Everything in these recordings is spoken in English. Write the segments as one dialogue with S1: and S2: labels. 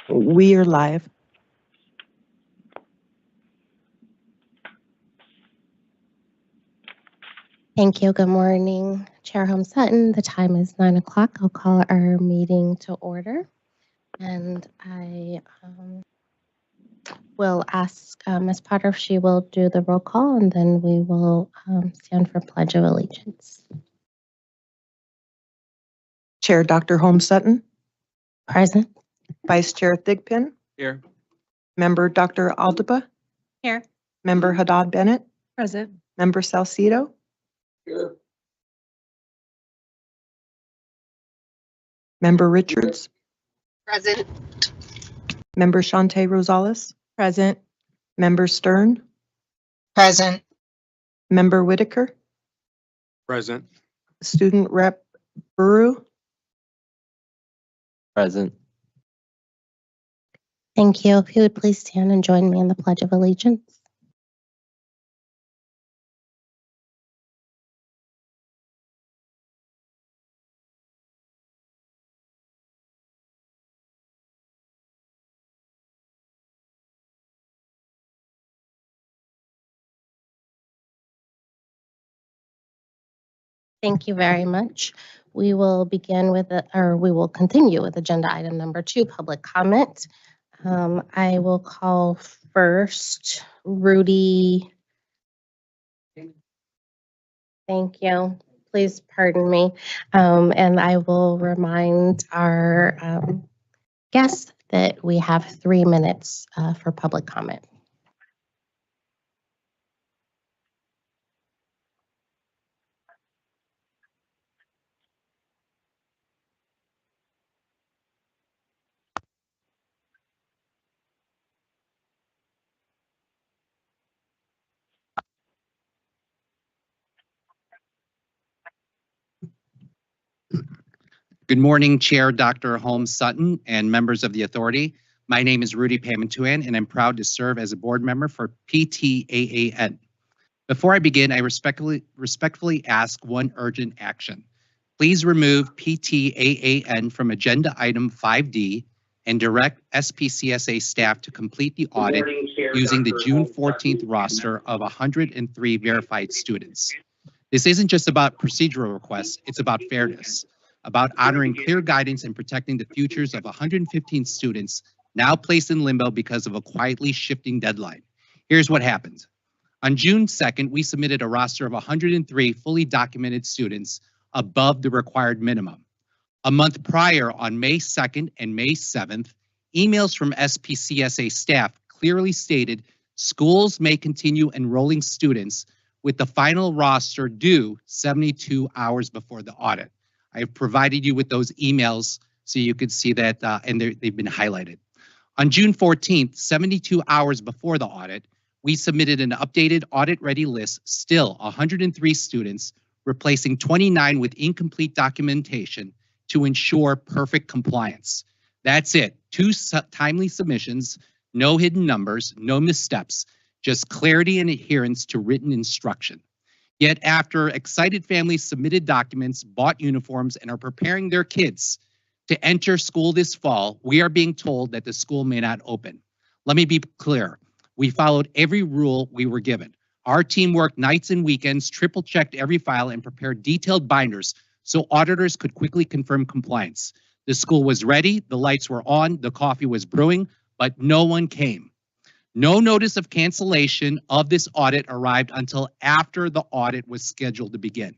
S1: We are live.
S2: Thank you. Good morning, Chair Holmes Sutton. The time is 9 o'clock. I'll call our meeting to order. And I will ask Ms. Potter if she will do the roll call, and then we will stand for Pledge of Allegiance.
S1: Chair Dr. Holmes Sutton.
S2: Present.
S1: Vice Chair Thigpen.
S3: Here.
S1: Member Dr. Aldaba.
S2: Here.
S1: Member Haddad Bennett.
S2: Present.
S1: Member Salcido.
S3: Here.
S1: Member Richards.
S4: Present.
S1: Member Shante Rosales.
S2: Present.
S1: Member Stern.
S4: Present.
S1: Member Whitaker.
S3: Present.
S1: Student Rep Buru.
S3: Present.
S2: Thank you. If you would please stand and join me in the Pledge of Allegiance. Thank you very much. We will begin with, we will continue with agenda item number 2, public comment. I will call first Rudy. Thank you. Please pardon me. And I will remind our guests that we have 3 minutes for public comment.
S5: Good morning, Chair Dr. Holmes Sutton and members of the authority. My name is Rudy Pamantuan, and I'm proud to serve as a board member for PTAAN. Before I begin, I respectfully ask one urgent action. Please remove PTAAN from agenda item 5D and direct SPCSA staff to complete the audit using the June 14th roster of 103 verified students. This isn't just about procedural requests, it's about fairness, about honoring clear guidance and protecting the futures of 115 students now placed in limbo because of a quietly shifting deadline. Here's what happened. On June 2nd, we submitted a roster of 103 fully documented students above the required minimum. A month prior, on May 2nd and May 7th, emails from SPCSA staff clearly stated schools may continue enrolling students with the final roster due 72 hours before the audit. I have provided you with those emails so you could see that, and they've been highlighted. On June 14th, 72 hours before the audit, we submitted an updated audit-ready list, still 103 students, replacing 29 with incomplete documentation to ensure perfect compliance. That's it. 2 timely submissions, no hidden numbers, no missteps, just clarity and adherence to written instruction. Yet after excited families submitted documents, bought uniforms, and are preparing their kids to enter school this fall, we are being told that the school may not open. Let me be clear. We followed every rule we were given. Our team worked nights and weekends, triple-checked every file, and prepared detailed binders so auditors could quickly confirm compliance. The school was ready, the lights were on, the coffee was brewing, but no one came. No notice of cancellation of this audit arrived until after the audit was scheduled to begin.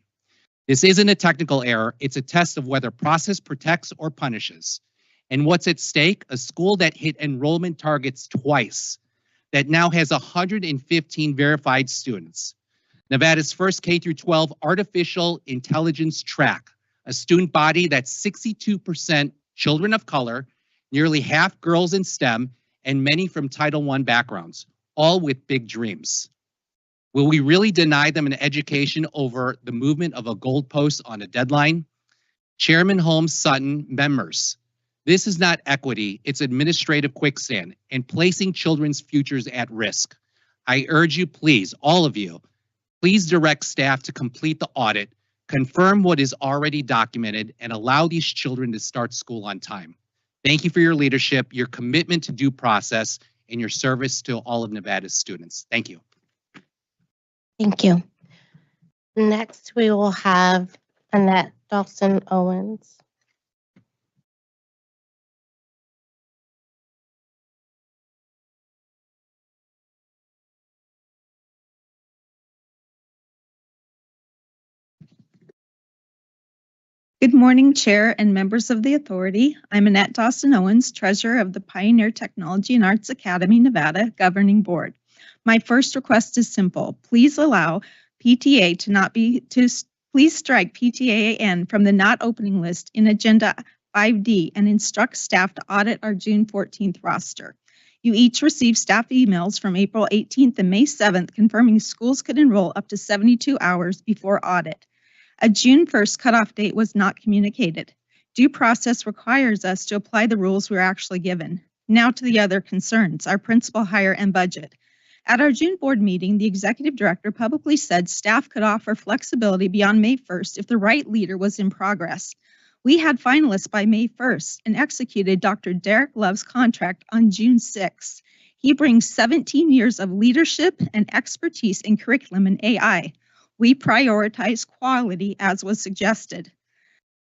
S5: This isn't a technical error, it's a test of whether process protects or punishes. And what's at stake? A school that hit enrollment targets twice, that now has 115 verified students. Nevada's first K-12 artificial intelligence track, a student body that's 62% children of color, nearly half girls in STEM, and many from Title I backgrounds, all with big dreams. Will we really deny them an education over the movement of a goalpost on a deadline? Chairman Holmes Sutton, members, this is not equity, it's administrative quicksand and placing children's futures at risk. I urge you, please, all of you, please direct staff to complete the audit, confirm what is already documented, and allow these children to start school on time. Thank you for your leadership, your commitment to due process, and your service to all of Nevada's students. Thank you.
S2: Thank you. Next, we will have Annette Dawson Owens.
S6: Good morning, Chair and members of the Authority. I'm Annette Dawson Owens, Treasurer of the Pioneer Technology and Arts Academy, Nevada Governing Board. My first request is simple. Please allow PTA please strike PTAAN from the not opening list in Agenda 5D and instruct staff to audit our June 14th roster. You each received staff emails from April 18th and May 7th confirming schools could enroll up to 72 hours before audit. A June 1st cutoff date was not communicated. Due process requires us to apply the rules we're actually given. Now to the other concerns, our principal hire and budget. At our June board meeting, the executive director publicly said staff could offer flexibility beyond May 1st if the right leader was in progress. We had finalists by May 1st and executed Dr. Derek Love's contract on June 6th. He brings 17 years of leadership and expertise in curriculum and AI. We prioritize quality as was suggested.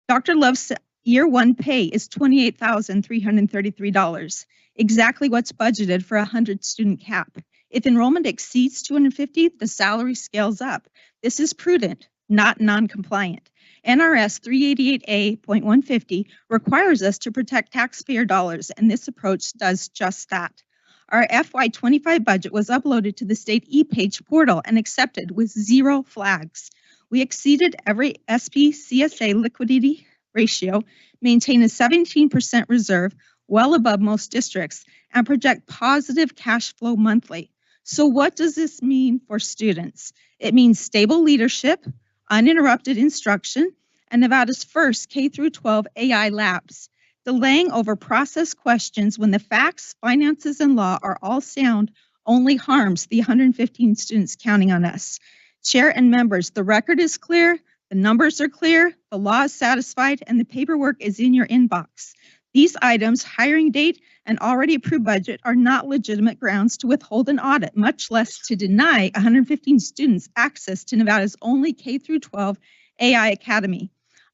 S6: Dr. Love's year one pay is $28,333, exactly what's budgeted for a 100 student cap. If enrollment exceeds 250, the salary scales up. This is prudent, not non-compliant. NRS 388A.150 requires us to protect taxpayer dollars, and this approach does just that. Our FY25 budget was uploaded to the state ePage portal and accepted with 0 flags. We exceeded every SPCSA liquidity ratio, maintain a 17% reserve, well above most districts, and project positive cash flow monthly. So what does this mean for students? It means stable leadership, uninterrupted instruction, and Nevada's first K-12 AI labs. Delaying over process questions when the facts, finances, and law are all sound only harms the 115 students counting on us. Chair and members, the record is clear, the numbers are clear, the law is satisfied, and the paperwork is in your inbox. These items, hiring date, and already approved budget are not legitimate grounds to withhold an audit, much less to deny 115 students access to Nevada's only K-12 AI Academy.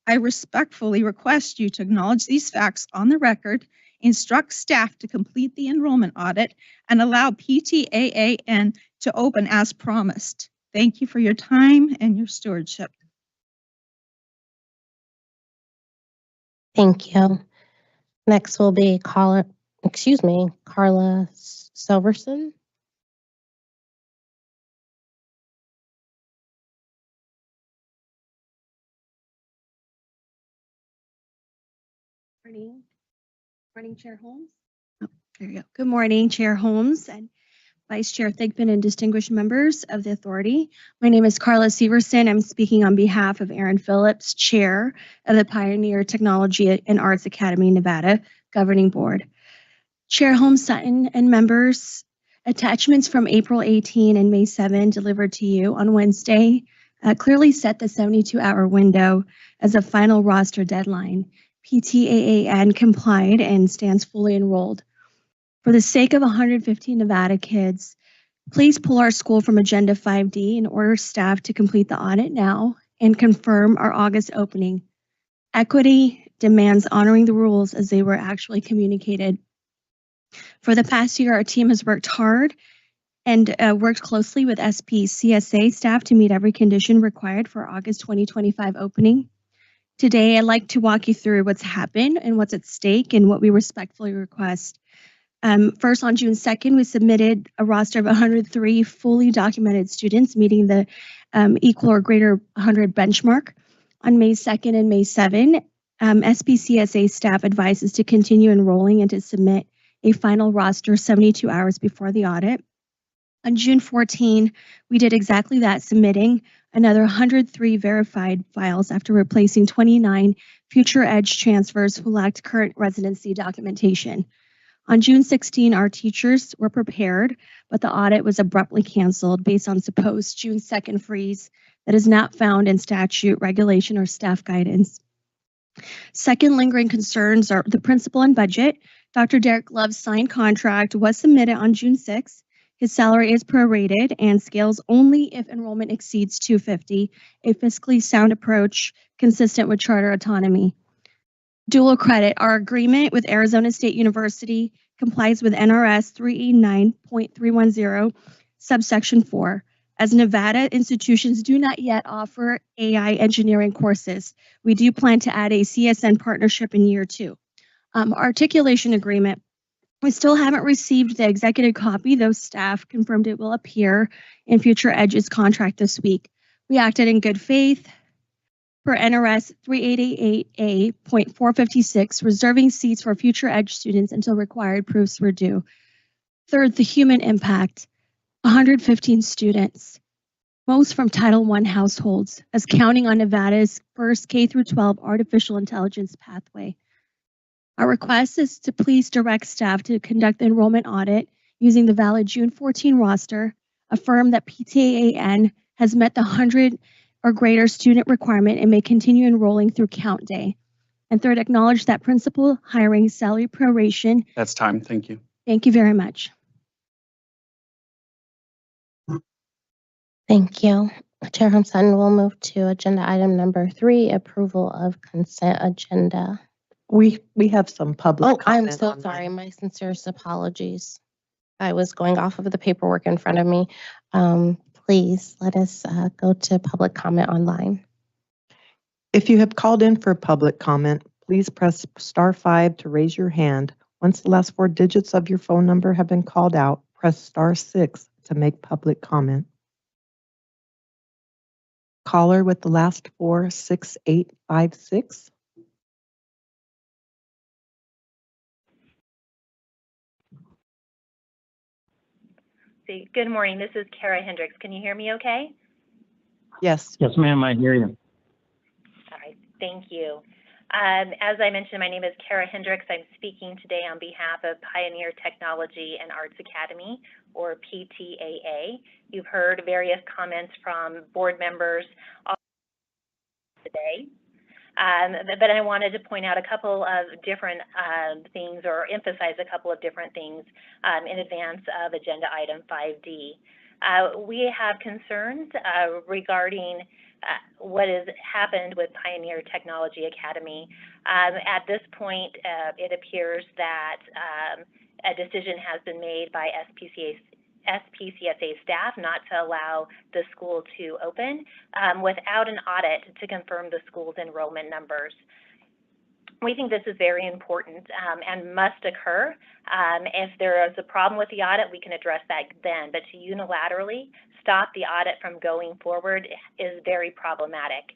S6: I respectfully request you to acknowledge these facts on the record, instruct staff to complete the enrollment audit, and allow PTAAN to open as promised. Thank you for your time and your stewardship.
S2: Thank you. Next will be Carla Silverson.
S7: Morning, Chair Holmes. There you go. Good morning, Chair Holmes and Vice Chair Thigpen and distinguished members of the Authority. My name is Carla Severson. I'm speaking on behalf of Aaron Phillips, Chair of the Pioneer Technology and Arts Academy, Nevada Governing Board. Chair Holmes Sutton and members, attachments from April 18 and May 7 delivered to you on Wednesday clearly set the 72-hour window as a final roster deadline. PTAAN complied and stands fully enrolled. For the sake of 115 Nevada kids, please pull our school from Agenda 5D and order staff to complete the audit now and confirm our August opening. Equity demands honoring the rules as they were actually communicated. For the past year, our team has worked hard and worked closely with SPCSA staff to meet every condition required for August 2025 opening. Today, I'd like to walk you through what's happened and what's at stake and what we respectfully request. First, on June 2nd, we submitted a roster of 103 fully documented students meeting the equal or greater 100 benchmark. On May 2nd and May 7, SPCSA staff advises to continue enrolling and to submit a final roster 72 hours before the audit. On June 14, we did exactly that, submitting another 103 verified files after replacing 29 future EDGE transfers who lacked current residency documentation. On June 16, our teachers were prepared, but the audit was abruptly canceled based on supposed June 2nd freeze that is not found in statute, regulation, or staff guidance. Second lingering concerns are the principal and budget. Dr. Derek Love's signed contract was submitted on June 6th. His salary is prorated and scales only if enrollment exceeds 250, a fiscally sound approach consistent with charter autonomy. Dual credit. Our agreement with Arizona State University complies with NRS 389.310, subsection 4. As Nevada institutions do not yet offer AI engineering courses, we do plan to add a CSN partnership in year 2. Articulation agreement. We still haven't received the executive copy, though staff confirmed it will appear in Future Edge's contract this week. We acted in good faith per NRS 3888A.456, reserving seats for Future Edge students until required proofs were due. Third, the human impact. 115 students, most from Title I households, as counting on Nevada's first K-12 artificial intelligence pathway. Our request is to please direct staff to conduct the enrollment audit using the valid June 14 roster, affirm that PTAN has met the 100 or greater student requirement and may continue enrolling through count day. And third, acknowledge that principal hiring salary proration.
S8: That's time. Thank you.
S7: Thank you very much.
S2: Thank you. Chair Hom-Sutton will move to agenda item number 3, approval of consent agenda.
S1: We have some public
S2: Oh, I'm
S1: comment
S2: so
S1: online.
S2: sorry. My sincerest apologies. I was going off of the paperwork in front of me. Please let us go to public comment online.
S1: If you have called in for public comment, please press *5 to raise your hand. Once the last 4 digits of your phone number have been called out, press *6 to make public comment. Caller with the last 4, 6856.
S9: See, good morning. This is Kara Hendricks. Can you hear me okay?
S1: Yes.
S10: Yes, ma'am, I hear you.
S9: All right, thank you. As I mentioned, my name is Kara Hendricks. I'm speaking today on behalf of Pioneer Technology and Arts Academy, or PTAA. You've heard various comments from board members today. But I wanted to point out a couple of different things, or emphasize a couple of different things in advance of agenda item 5D. We have concerns regarding what has happened with Pioneer Technology Academy. At this point, it appears that a decision has been made by SPCSA staff not to allow the school to open without an audit to confirm the school's enrollment numbers. We think this is very important and must occur. If there is a problem with the audit, we can address that then, but to unilaterally stop the audit from going forward is very problematic.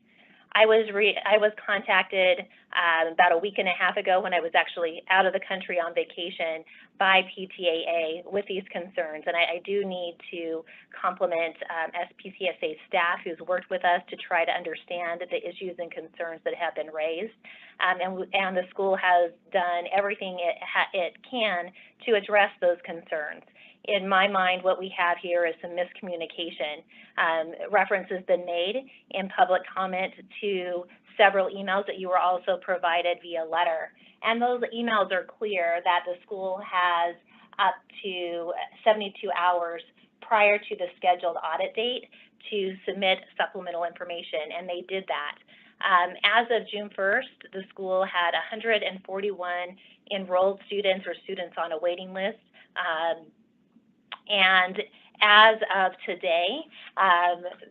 S9: I was contacted about a week and a half ago when I was actually out of the country on vacation by PTAA with these concerns, and I do need to compliment SPCSA staff who's worked with us to try to understand the issues and concerns that have been raised, and the school has done everything it can to address those concerns. In my mind, what we have here is some miscommunication. Reference has been made in public comment to several emails that you were also provided via letter. And those emails are clear that the school has up to 72 hours prior to the scheduled audit date to submit supplemental information, and they did that. As of June 1st, the school had 141 enrolled students or students on a waiting list. And as of today,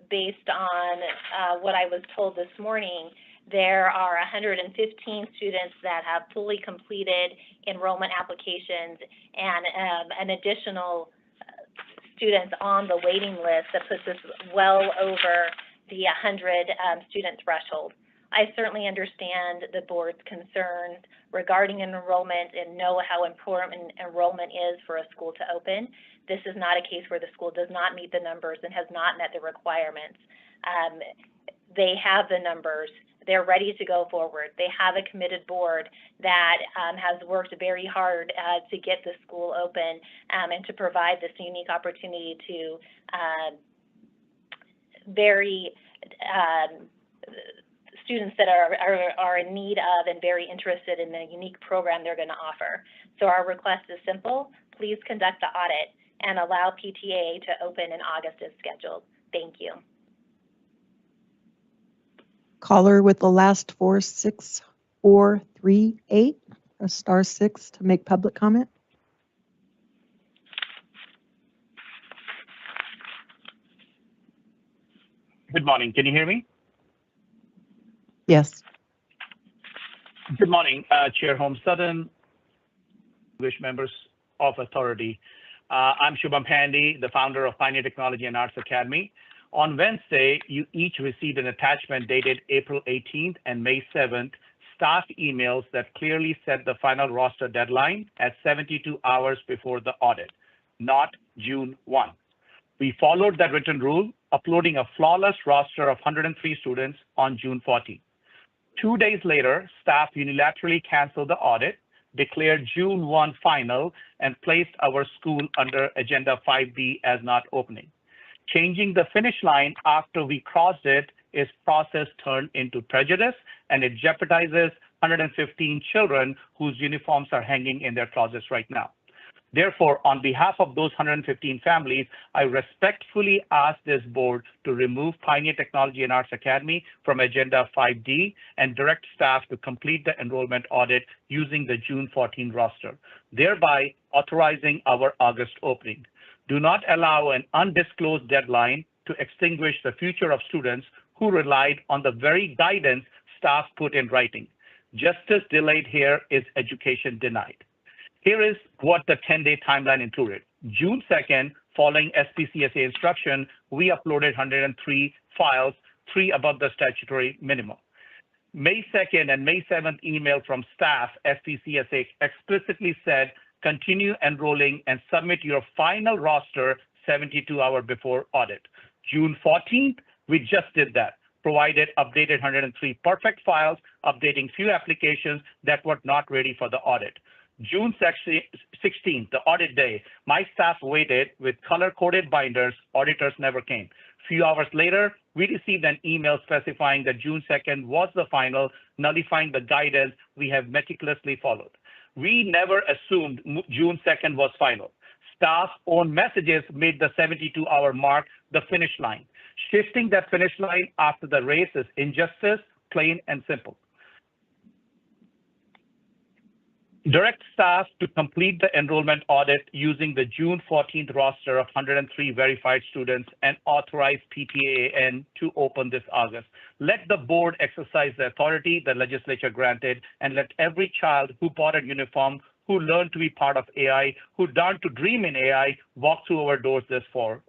S9: based on what I was told this morning, there are 115 students that have fully completed enrollment applications and an additional students on the waiting list that puts us well over the 100 student threshold. I certainly understand the board's concerns regarding enrollment and know how important enrollment is for a school to open. This is not a case where the school does not meet the numbers and has not met the requirements. They have the numbers. They're ready to go forward. They have a committed board that has worked very hard to get the school open and to provide this unique opportunity to very students that are in need of and very interested in the unique program they're going to offer. So our request is simple. Please conduct the audit and allow PTAA to open in August as scheduled. Thank you.
S1: Caller with the last 46438, press star 6 to make public comment.
S8: Good morning. Can you hear me?
S1: Yes.
S8: Good morning, Chair Holmes Sutton, distinguished members of authority. I'm Shubham Pandey, the founder of Pioneer Technology and Arts Academy. On Wednesday, you each received an attachment dated April 18th and May 7th, staff emails that clearly set the final roster deadline at 72 hours before the audit, not June 1. We followed that written rule, uploading a flawless roster of 103 students on June 14th. 2 days later, staff unilaterally canceled the audit, declared June 1 final, and placed our school under Agenda 5B as not opening. Changing the finish line after we crossed it is process turned into prejudice, and it jeopardizes 115 children whose uniforms are hanging in their closets right now. Therefore, on behalf of those 115 families, I respectfully ask this board to remove Pioneer Technology and Arts Academy from Agenda 5D and direct staff to complete the enrollment audit using the June 14 roster, thereby authorizing our August opening. Do not allow an undisclosed deadline to extinguish the future of students who relied on the very guidance staff put in writing. Justice delayed here is education denied. Here is what the 10-day timeline included. June 2nd, following SPCSA instruction, we uploaded 103 files, 3 above the statutory minimum. May 2nd and May 7th email from staff, SPCSA explicitly said, continue enrolling and submit your final roster 72 hours before audit. June 14th, we just did that. Provided updated 103 perfect files, updating few applications that were not ready for the audit. June 16th, the audit day, my staff waited with color-coded binders. Auditors never came. Few hours later, we received an email specifying that June 2nd was the final, nullifying the guidance we have meticulously followed. We never assumed June 2nd was final. Staff's own messages made the 72-hour mark the finish line. Shifting that finish line after the race is injustice, plain and simple. Direct staff to complete the enrollment audit using the June 14th roster of 103 verified students and authorize PTAN to open this August. Let the board exercise the authority the legislature granted, and let every child who bought a uniform, who learned to be part of AI, who dared to dream in AI, walk through our doors this fall.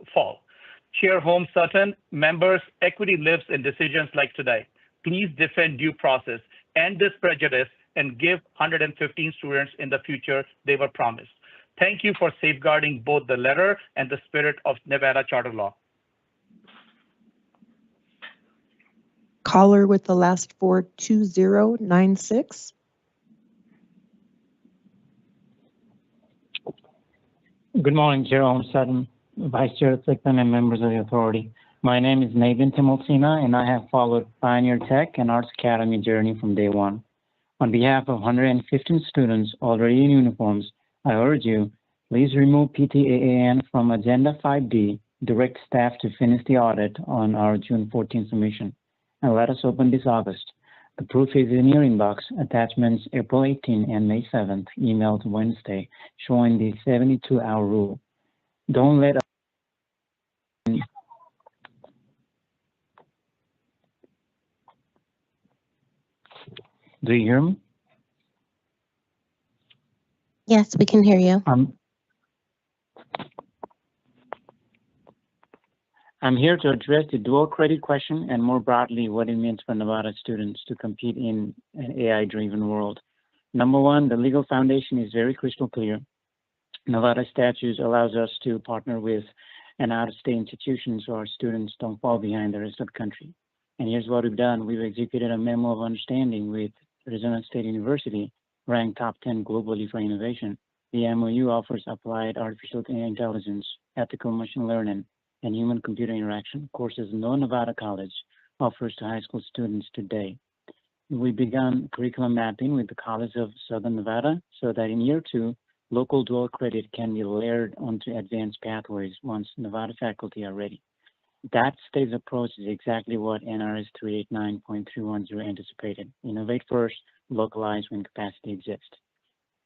S8: Chair Holmes Sutton, members, equity lives in decisions like today. Please defend due process, end this prejudice, and give 115 students in the future they were promised. Thank you for safeguarding both the letter and the spirit of Nevada charter law.
S1: Caller with the last 42096.
S10: Good morning, Chair Holmes Sutton, Vice Chair Thigpen, and members of the authority. My name is Nathan Timolsina, and I have followed Pioneer Tech and Arts Academy journey from day one. On behalf of 115 students already in uniforms, I urge you, please remove PTAAN from Agenda 5D, direct staff to finish the audit on our June 14 submission, and let us open this August. The proof is in your inbox, attachments April 18 and May 7th, emailed Wednesday, showing the 72-hour rule. Don't let Do you hear me?
S2: Yes, we can hear you.
S10: I'm here to address the dual credit question and more broadly what it means for Nevada students to compete in an AI-driven world. Number one, the legal foundation is very crystal clear. Nevada statutes allows us to partner with an out-of-state institution so our students don't fall behind the rest of the country. And here's what we've done. We've executed a memo of understanding with Arizona State University, ranked top 10 globally for innovation. The MOU offers applied artificial intelligence, ethical machine learning, and human-computer interaction courses no Nevada college offers to high school students today. we began curriculum mapping with the College of Southern Nevada so that in year 2, local dual credit can be layered onto advanced pathways once Nevada faculty are ready. That stage approach is exactly what NRS 389.310 anticipated. Innovate first, localize when capacity exists.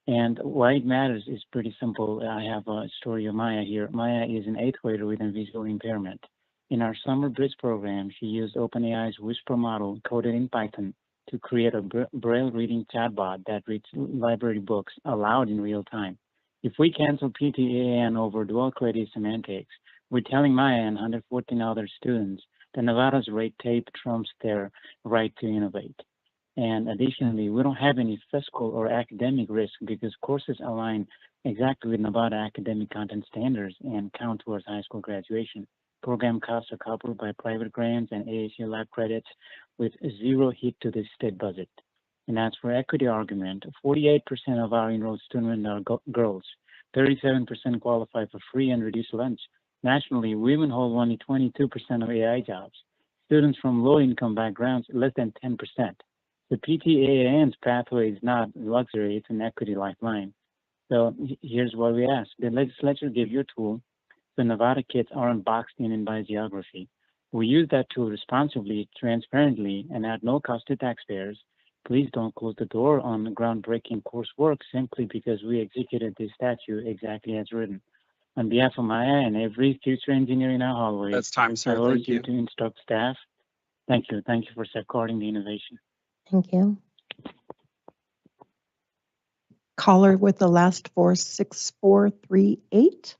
S10: And why it matters is pretty simple. I have a story of Maya here. Maya is an 8th grader with a visual impairment. In our summer bridge program, she used OpenAI's Whisper model coded in Python to create a braille reading chatbot that reads library books aloud in real time. If we cancel PTAN over dual credit semantics, we're telling Maya and 114 other students that Nevada's red tape trumps their right to innovate. And additionally, we don't have any fiscal or academic risk because courses align exactly with Nevada academic content standards and count towards high school graduation. Program costs are covered by private grants and ASU lab credits with zero hit to the state budget. And as for equity argument, 48% of our enrolled students are girls. 37% qualify for free and reduced lunch. Nationally, women hold only 22% of AI jobs. Students from low-income backgrounds, less than 10%. The PTAN's pathway is not luxury, it's an equity lifeline. So here's what we ask. The legislature gave you a tool so Nevada kids aren't boxed in by geography. We use that tool responsibly, transparently, and at no cost to taxpayers. Please don't close the door on the groundbreaking coursework simply because we executed this statute exactly as written. On behalf of Maya and every future engineer in our hallway,
S3: That's time,
S10: I
S3: sir.
S10: urge
S3: Thank
S10: you
S3: you.
S10: to instruct staff. Thank you. Thank you for supporting the innovation.
S2: Thank you.
S1: Caller with the last four, 6438.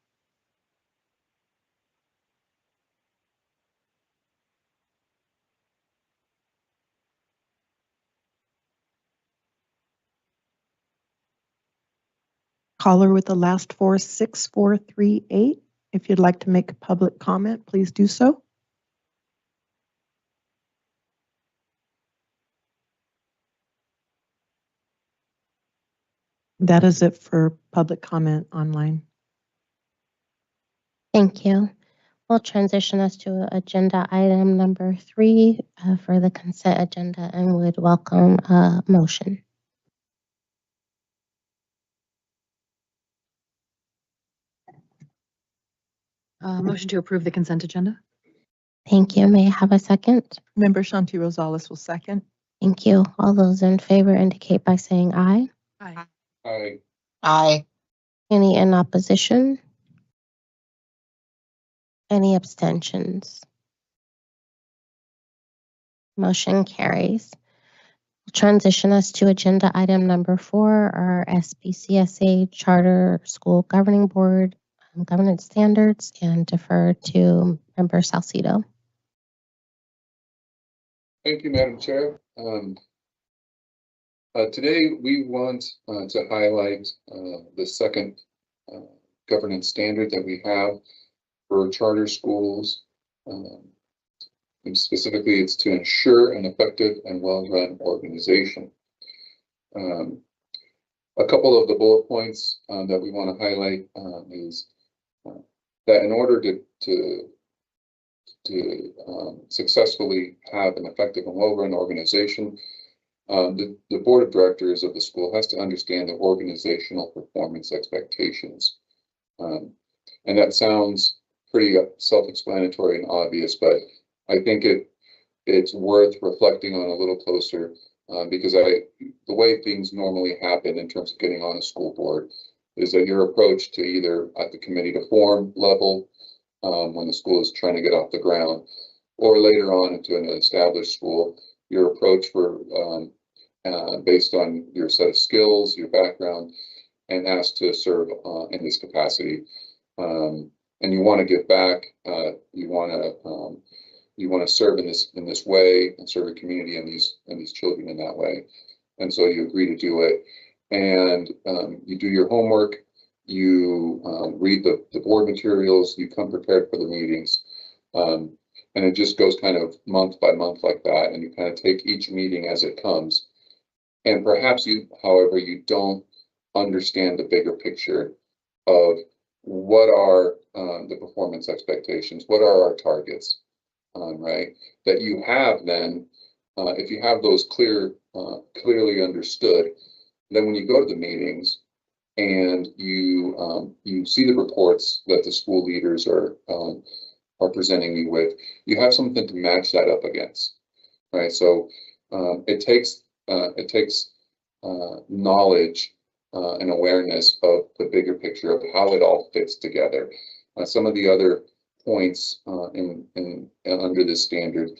S1: Caller with the last four, 6438. If you'd like to make a public comment, please do so. That is it for public comment online.
S2: Thank you. We'll transition us to agenda item number 3 for the consent agenda and would welcome a motion.
S11: Motion to approve the consent agenda.
S2: Thank you. May I have a second?
S11: Member Shanti Rosales will second.
S2: Thank you. All those in favor indicate by saying aye.
S11: Aye.
S3: Aye.
S4: Aye.
S2: Any in opposition? Any abstentions? Motion carries. We'll transition us to agenda item number 4, our SPCSA Charter School Governing Board Governance Standards, and defer to Member Salcido.
S12: Thank you, Madam Chair. Today we want to highlight the second governance standard that we have for charter schools. And specifically, it's to ensure an effective and well-run organization. A couple of the bullet points that we want to highlight is that in order to successfully have an effective and well-run organization, the board of directors of the school has to understand the organizational performance expectations. And that sounds pretty self-explanatory and obvious, but I think it's worth reflecting on a little closer because the way things normally happen in terms of getting on a school board is that your approach to either at the committee to form level when the school is trying to get off the ground, or later on into an established school, your approach for based on your set of skills, your background, and asked to serve in this capacity. And you want to give back. You want to serve in this way and serve a community and these children in that way. And so you agree to do it, and you do your homework. You read the board materials. You come prepared for the meetings, and it just goes kind of month by month like that. And you kind of take each meeting as it comes. And perhaps however, you don't understand the bigger picture of what are the performance expectations, what are our targets, right? That you have then, if you have those clear clearly understood. Then when you go to the meetings and you see the reports that the school leaders are presenting you with, you have something to match that up against, right? So it takes knowledge and awareness of the bigger picture of how it all fits together. Some of the other points under this standard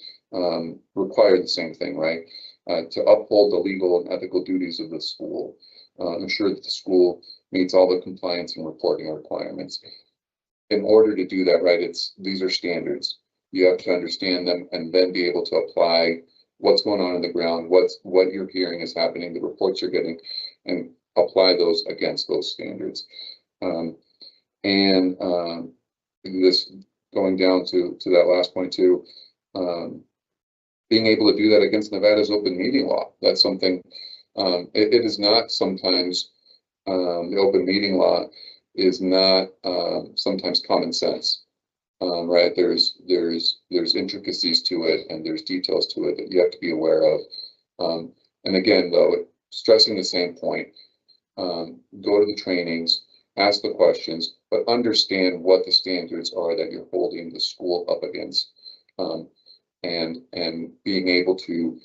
S12: require the same thing, right? To uphold the legal and ethical duties of the school, ensure that the school meets all the compliance and reporting requirements. In order to do that, right, these are standards. You have to understand them and then be able to apply what's going on the ground, what you're hearing is happening, the reports you're getting, and apply those against those standards. This going down to that last point too, being able to do that against Nevada's open meeting law. That's something, it is not sometimes, the open meeting law is not sometimes common sense, right? There's intricacies to it and there's details to it that you have to be aware of. And again, though, stressing the same point, go to the trainings, ask the questions, but understand what the standards are that you're holding the school up against, and being able to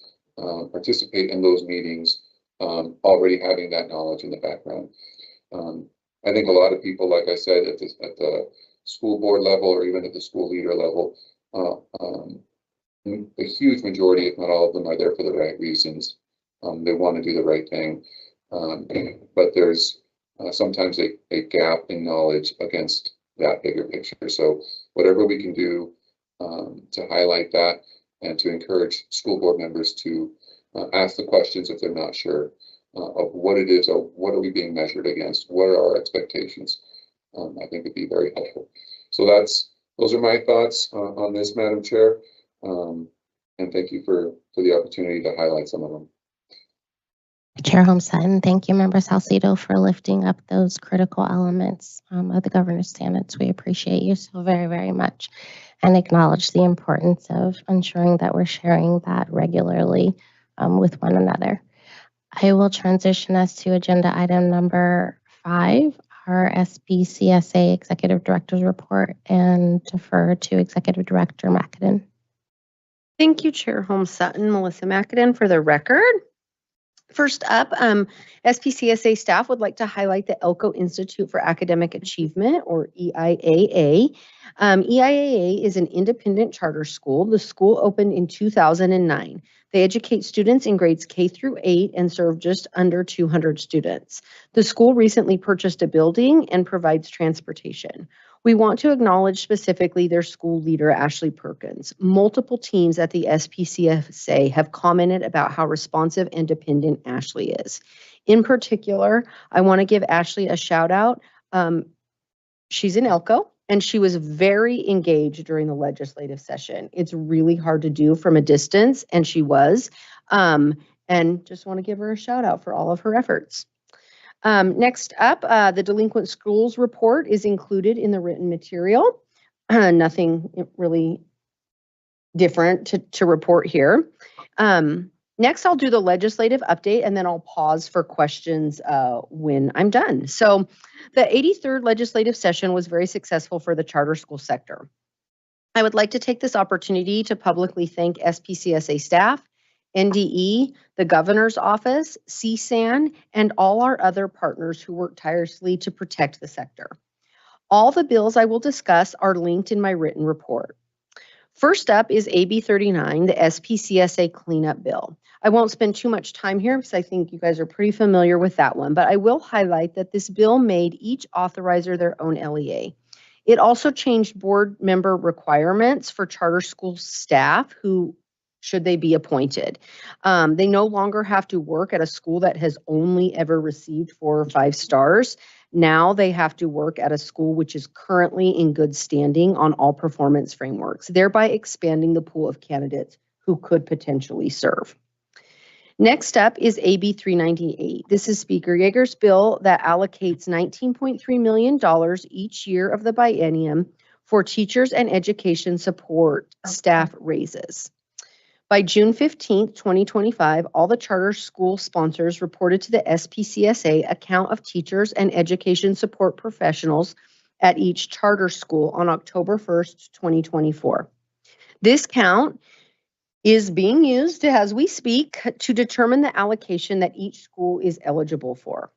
S12: participate in those meetings, already having that knowledge in the background. I think a lot of people, like I said, at the school board level or even at the school leader level, a huge majority, if not all of them, are there for the right reasons. They want to do the right thing, but there's sometimes a gap in knowledge against that bigger picture. So whatever we can do to highlight that and to encourage school board members to ask the questions if they're not sure of what it is, or what are we being measured against, what are our expectations, I think would be very helpful. So those are my thoughts on this, Madam Chair, and thank you for the opportunity to highlight some of them.
S2: Chair Holmes-Sutton, thank you, Member Salcido, for lifting up those critical elements of the governor's standards. We appreciate you so very, very much and acknowledge the importance of ensuring that we're sharing that regularly with one another. I will transition us to agenda item number 5, our SPCSA Executive Director's Report, and defer to Executive Director McAdin.
S13: Thank you, Chair Holmes-Sutton. Melissa McAdin for the record. First up, SPCSA staff would like to highlight the Elko Institute for Academic Achievement, or EIAA. EIAA is an independent charter school. The school opened in 2009. They educate students in grades K through 8 and serve just under 200 students. The school recently purchased a building and provides transportation. We want to acknowledge specifically their school leader, Ashley Perkins. Multiple teams at the SPCSA have commented about how responsive and dependent Ashley is. In particular, I want to give Ashley a shout out. She's in Elko, and she was very engaged during the legislative session. It's really hard to do from a distance, and she was. And just want to give her a shout out for all of her efforts. Next up, the Delinquent Schools Report is included in the written material. Nothing really different to report here. Next, I'll do the legislative update, and then I'll pause for questions when I'm done. So the 83rd legislative session was very successful for the charter school sector. I would like to take this opportunity to publicly thank SPCSA staff, NDE, the governor's office, CSAN, and all our other partners who work tirelessly to protect the sector. All the bills I will discuss are linked in my written report. First up is AB 39, the SPCSA cleanup bill. I won't spend too much time here because I think you guys are pretty familiar with that one, but I will highlight that this bill made each authorizer their own LEA. It also changed board member requirements for charter school staff who, should they be appointed. They no longer have to work at a school that has only ever received 4 or 5 stars. Now they have to work at a school which is currently in good standing on all performance frameworks, thereby expanding the pool of candidates who could potentially serve. Next up is AB 398. This is Speaker Yeager's bill that allocates $19.3 million each year of the biennium for teachers and education support staff raises. By June 15th, 2025, all the charter school sponsors reported to the SPCSA a count of teachers and education support professionals at each charter school on October 1st, 2024. This count is being used as we speak to determine the allocation that each school is eligible for.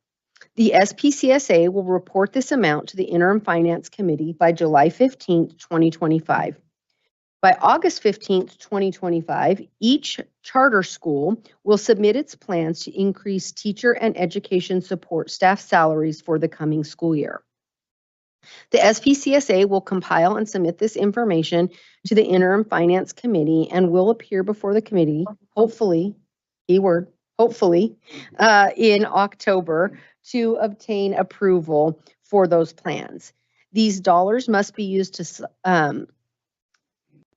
S13: The SPCSA will report this amount to the Interim Finance Committee by July 15th, 2025. By August 15th, 2025, each charter school will submit its plans to increase teacher and education support staff salaries for the coming school year. The SPCSA will compile and submit this information to the Interim Finance Committee and will appear before the committee, hopefully, keyword, hopefully, in October to obtain approval for those plans. These dollars must be used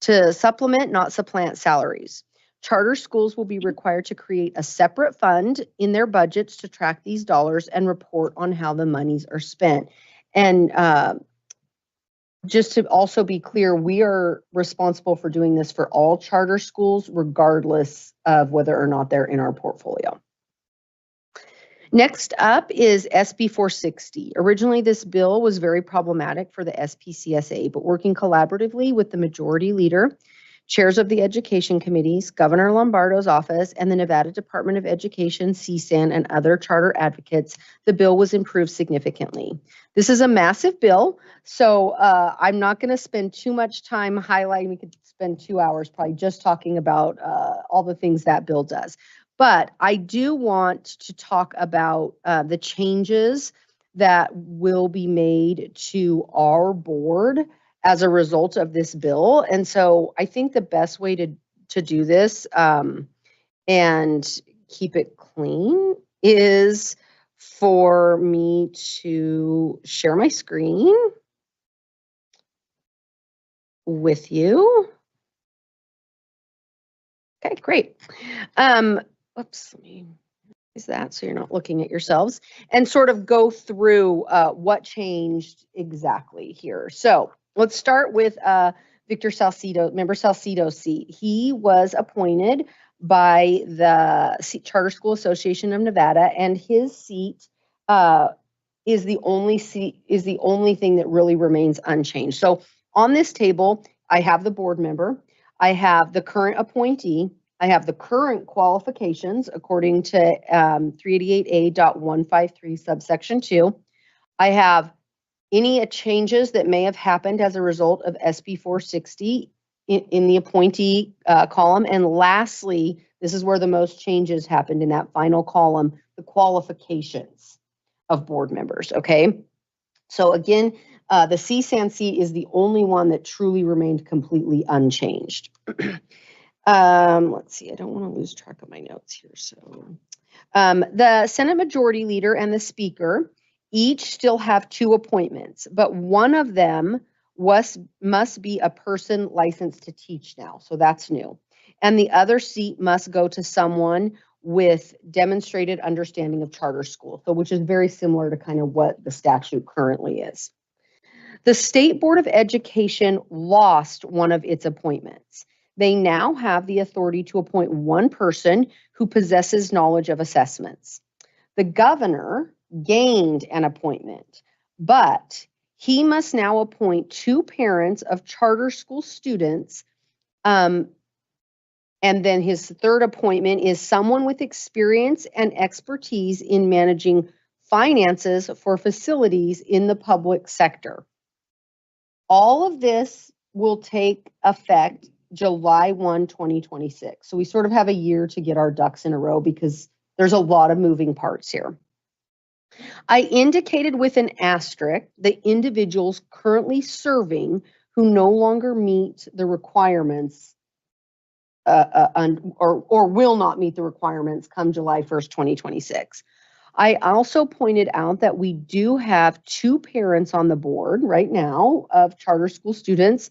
S13: to supplement, not supplant salaries. Charter schools will be required to create a separate fund in their budgets to track these dollars and report on how the monies are spent. And just to also be clear, we are responsible for doing this for all charter schools, regardless of whether or not they're in our portfolio. Next up is SB 460. Originally, this bill was very problematic for the SPCSA, but working collaboratively with the majority leader, chairs of the education committees, Governor Lombardo's office, and the Nevada Department of Education, CSAN, and other charter advocates, the bill was improved significantly. This is a massive bill, so I'm not going to spend too much time highlighting. We could spend 2 hours probably just talking about all the things that bill does. But I do want to talk about the changes that will be made to our board as a result of this bill. And so I think the best way to do this and keep it clean is for me to share my screen with you. Okay, great. Oops, let me use that so you're not looking at yourselves and sort of go through what changed exactly here. So let's start with Victor Salcido, member Salcido's seat. He was appointed by the Charter School Association of Nevada, and his seat is the only thing that really remains unchanged. So on this table, I have the board member, I have the current appointee, I have the current qualifications according to 388A.153 subsection 2. I have any changes that may have happened as a result of SB 460 in the appointee column. And lastly, this is where the most changes happened in that final column, the qualifications of board members, okay? So again, the CSAN seat is the only one that truly remained completely unchanged. Let's see, I don't want to lose track of my notes here. So the Senate Majority Leader and the Speaker each still have 2 appointments, but one of them must be a person licensed to teach now. So that's new. And the other seat must go to someone with demonstrated understanding of charter school, so which is very similar to kind of what the statute currently is. The State Board of Education lost one of its appointments. They now have the authority to appoint one person who possesses knowledge of assessments. The governor gained an appointment, but he must now appoint 2 parents of charter school students. And then his third appointment is someone with experience and expertise in managing finances for facilities in the public sector. All of this will take effect July 1, 2026. So we sort of have a year to get our ducks in a row because there's a lot of moving parts here. I indicated with an asterisk the individuals currently serving who no longer meet the requirements or will not meet the requirements come July 1st, 2026. I also pointed out that we do have 2 parents on the board right now of charter school students.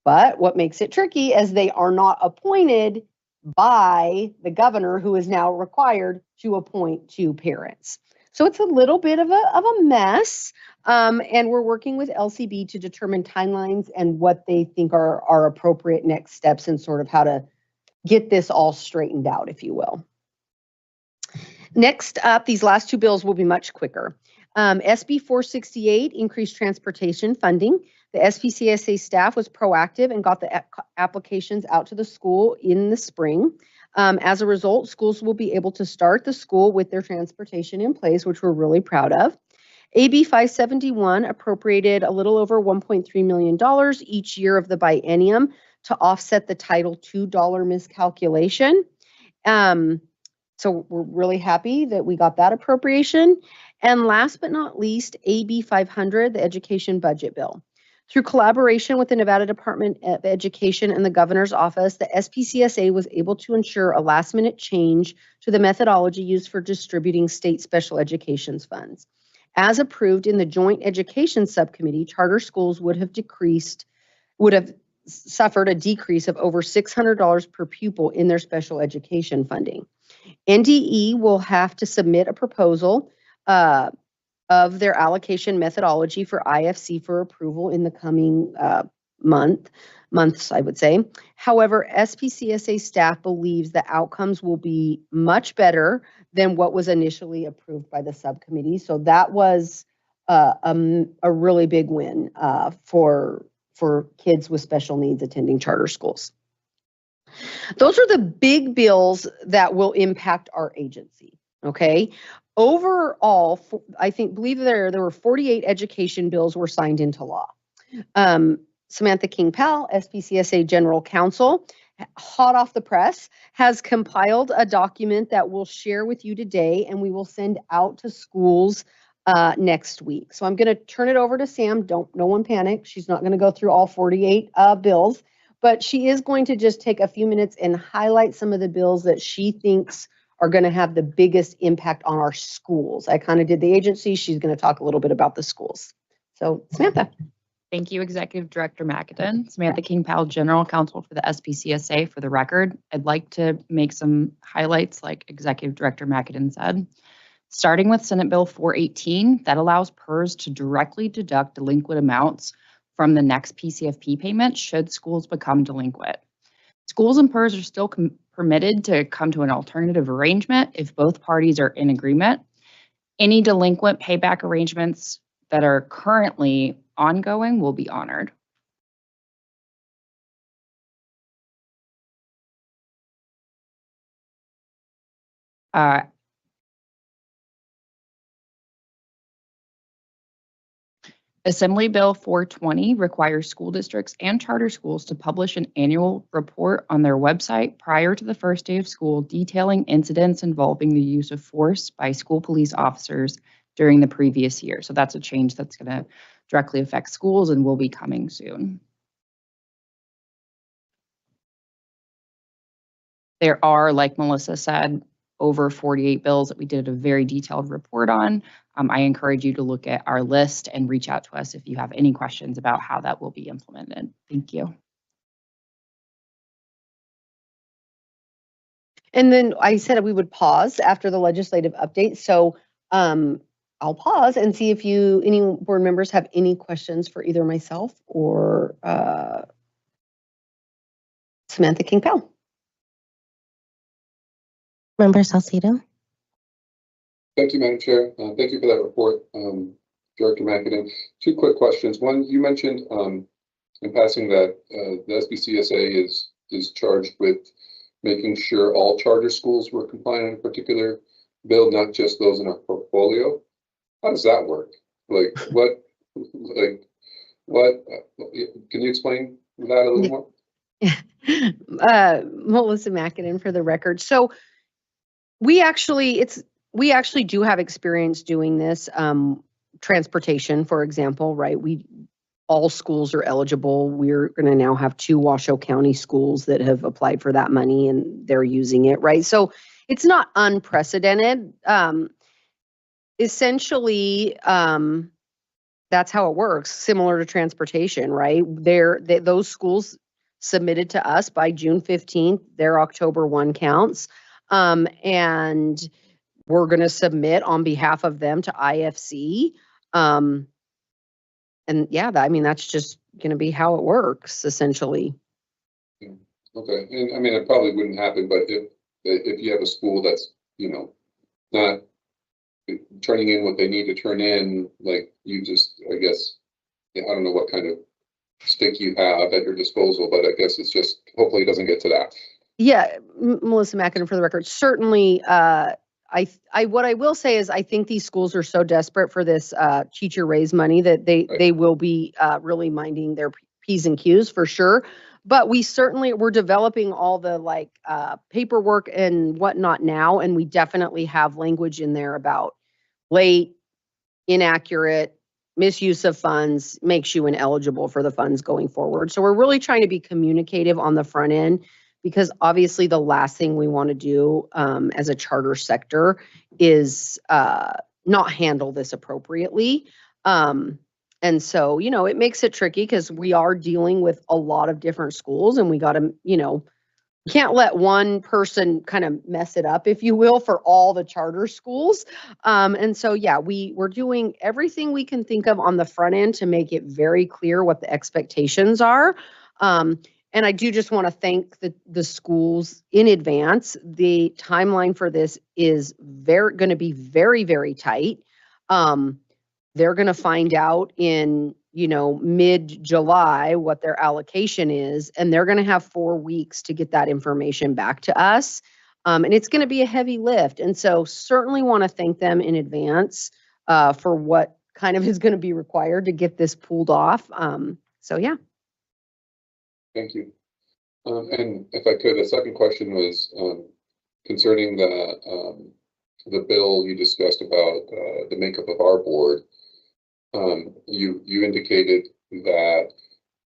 S13: But what makes it tricky is they are not appointed by the governor, who is now required to appoint 2 parents. So it's a little bit of a mess. And we're working with LCB to determine timelines and what they think are appropriate next steps and sort of how to get this all straightened out, if you will. Next up, these last two bills will be much quicker. SB 468 increased transportation funding. The SPCSA staff was proactive and got the applications out to the school in the spring. As a result, schools will be able to start the school with their transportation in place, which we're really proud of. AB 571 appropriated a little over $1.3 million each year of the biennium to offset the Title II miscalculation. So we're really happy that we got that appropriation. And last but not least, AB 500, the Education Budget Bill. Through collaboration with the Nevada Department of Education and the Governor's Office, the SPCSA was able to ensure a last-minute change to the methodology used for distributing state special education funds. As approved in the Joint Education Subcommittee, charter schools would have suffered a decrease of over $600 per pupil in their special education funding. NDE will have to submit a proposal of their allocation methodology for IFC for approval in the coming months, I would say. However, SPCSA staff believes the outcomes will be much better than what was initially approved by the subcommittee. So that was a really big win for kids with special needs attending charter schools. Those are the big bills that will impact our agency, okay? Overall, I believe there were 48 education bills were signed into law. Samantha King-Powell, SPCSA General Counsel, hot off the press, has compiled a document that we'll share with you today, and we will send out to schools next week. So I'm going to turn it over to Sam. No one panic. She's not going to go through all 48 bills, but she is going to just take a few minutes and highlight some of the bills that she thinks are going to have the biggest impact on our schools. I kind of did the agency. She's going to talk a little bit about the schools. So Samantha.
S11: Thank you, Executive Director McAdin. Samantha King-Powell, General Counsel for the SPCSA. For the record, I'd like to make some highlights like Executive Director McAdin said. Starting with Senate Bill 418, that allows PERS to directly deduct delinquent amounts from the next PCFP payment should schools become delinquent. Schools and PERS are still permitted to come to an alternative arrangement if both parties are in agreement. Any delinquent payback arrangements that are currently ongoing will be honored. Assembly Bill 420 requires school districts and charter schools to publish an annual report on their website prior to the first day of school detailing incidents involving the use of force by school police officers during the previous year. So that's a change that's going to directly affect schools and will be coming soon. There are, like Melissa said, over 48 bills that we did a very detailed report on. I encourage you to look at our list and reach out to us if you have any questions about how that will be implemented. Thank you.
S13: And then I said we would pause after the legislative update. So I'll pause and see if any board members have any questions for either myself or Samantha King-Powell.
S2: Member Salcido.
S12: Thank you, Madam Chair. Thank you for that report, Director McAdin. Two quick questions. One, you mentioned in passing that the SPCSA is charged with making sure all charter schools were compliant in a particular bill, not just those in our portfolio. How does that work? What? Can you explain that a little more?
S13: Melissa McAdin for the record. So we actually do have experience doing this. Transportation, for example, right? All schools are eligible. We're going to now have 2 Washoe County schools that have applied for that money and they're using it, right? So it's not unprecedented. Essentially, that's how it works, similar to transportation, right? Those schools submitted to us by June 15th, their October 1 counts. And we're going to submit on behalf of them to IFC. And yeah, that's just going to be how it works, essentially.
S12: Okay, and I mean, it probably wouldn't happen, but if you have a school that's, not turning in what they need to turn in, like you just, I guess, I don't know what kind of stick you have at your disposal, but I guess it's just, hopefully it doesn't get to that.
S13: Yeah, Melissa McInerney for the record. Certainly, what I will say is I think these schools are so desperate for this teacher raise money that they will be really minding their P's and Q's for sure. But we're developing all the paperwork and whatnot now, and we definitely have language in there about late, inaccurate, misuse of funds makes you ineligible for the funds going forward. So we're really trying to be communicative on the front end, because obviously the last thing we want to do as a charter sector is not handle this appropriately. And so, it makes it tricky because we are dealing with a lot of different schools, and we got to, can't let one person kind of mess it up, if you will, for all the charter schools. And so, yeah, we're doing everything we can think of on the front end to make it very clear what the expectations are. And I do just want to thank the schools in advance. The timeline for this is going to be very, very tight. They're going to find out in mid-July what their allocation is, and they're going to have 4 weeks to get that information back to us. And it's going to be a heavy lift. And so certainly want to thank them in advance for what kind of is going to be required to get this pulled off. So yeah.
S12: Thank you. And if I could, the second question was concerning the bill you discussed about the makeup of our board. You indicated that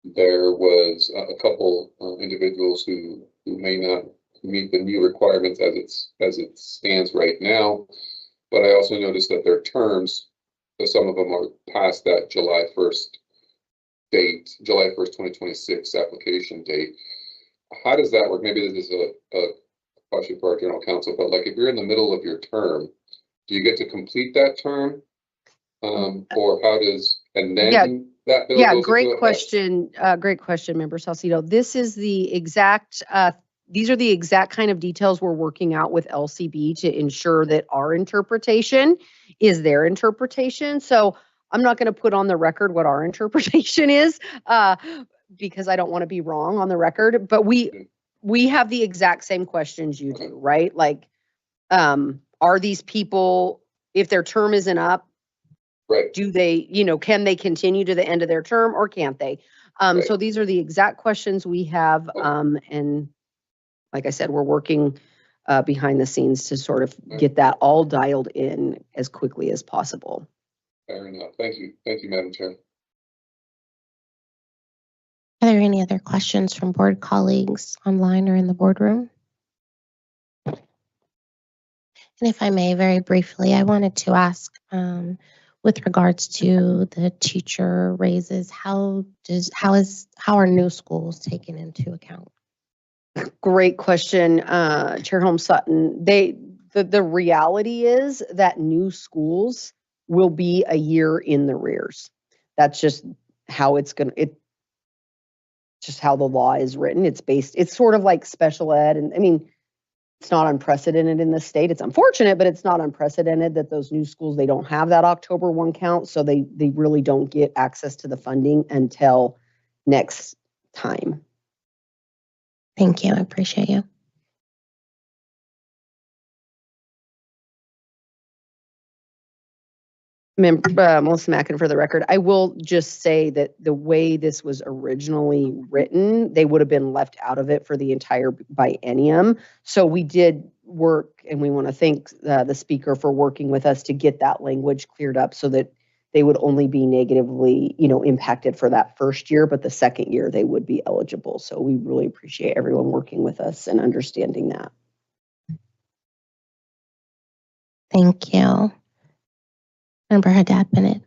S12: there was a couple individuals who may not meet the new requirements as it stands right now, but I also noticed that their terms, some of them are past that July 1st date, July 1st, 2026 application date. How does that work? Maybe this is a question for our general counsel, but like if you're in the middle of your term, do you get to complete that term? Or how does, and then that bill goes
S13: great
S12: into
S13: question. Great question, Member Salcido. These are the exact kind of details we're working out with LCB to ensure that our interpretation is their interpretation. So I'm not going to put on the record what our interpretation is because I don't want to be wrong on the record, but we have the exact same questions you do, right? Like, are these people, if their term isn't up,
S12: right,
S13: do they, can they continue to the end of their term or can't they?
S12: Right.
S13: So these are the exact questions we have. And like I said, we're working behind the scenes to sort of get that all dialed in as quickly as possible.
S12: Fair enough. Thank you. Thank you, Madam Chair.
S2: Are there any other questions from board colleagues online or in the boardroom? And if I may, very briefly, I wanted to ask, with regards to the teacher raises, how are new schools taken into account?
S13: Great question, Chair Holmes Sutton. The reality is that new schools will be a year in the rears. That's just how just how the law is written. It's sort of like special ed. And I mean, it's not unprecedented in the state. It's unfortunate, but it's not unprecedented that those new schools, they don't have that October 1 count. So they really don't get access to the funding until next time.
S2: Thank you. I appreciate you.
S13: Melissa Mackin for the record. I will just say that the way this was originally written, they would have been left out of it for the entire biennium. So we did work, and we want to thank the speaker for working with us to get that language cleared up so that they would only be negatively, impacted for that first year, but the second year they would be eligible. So we really appreciate everyone working with us and understanding that.
S2: Thank you. Member Haddad Bennett.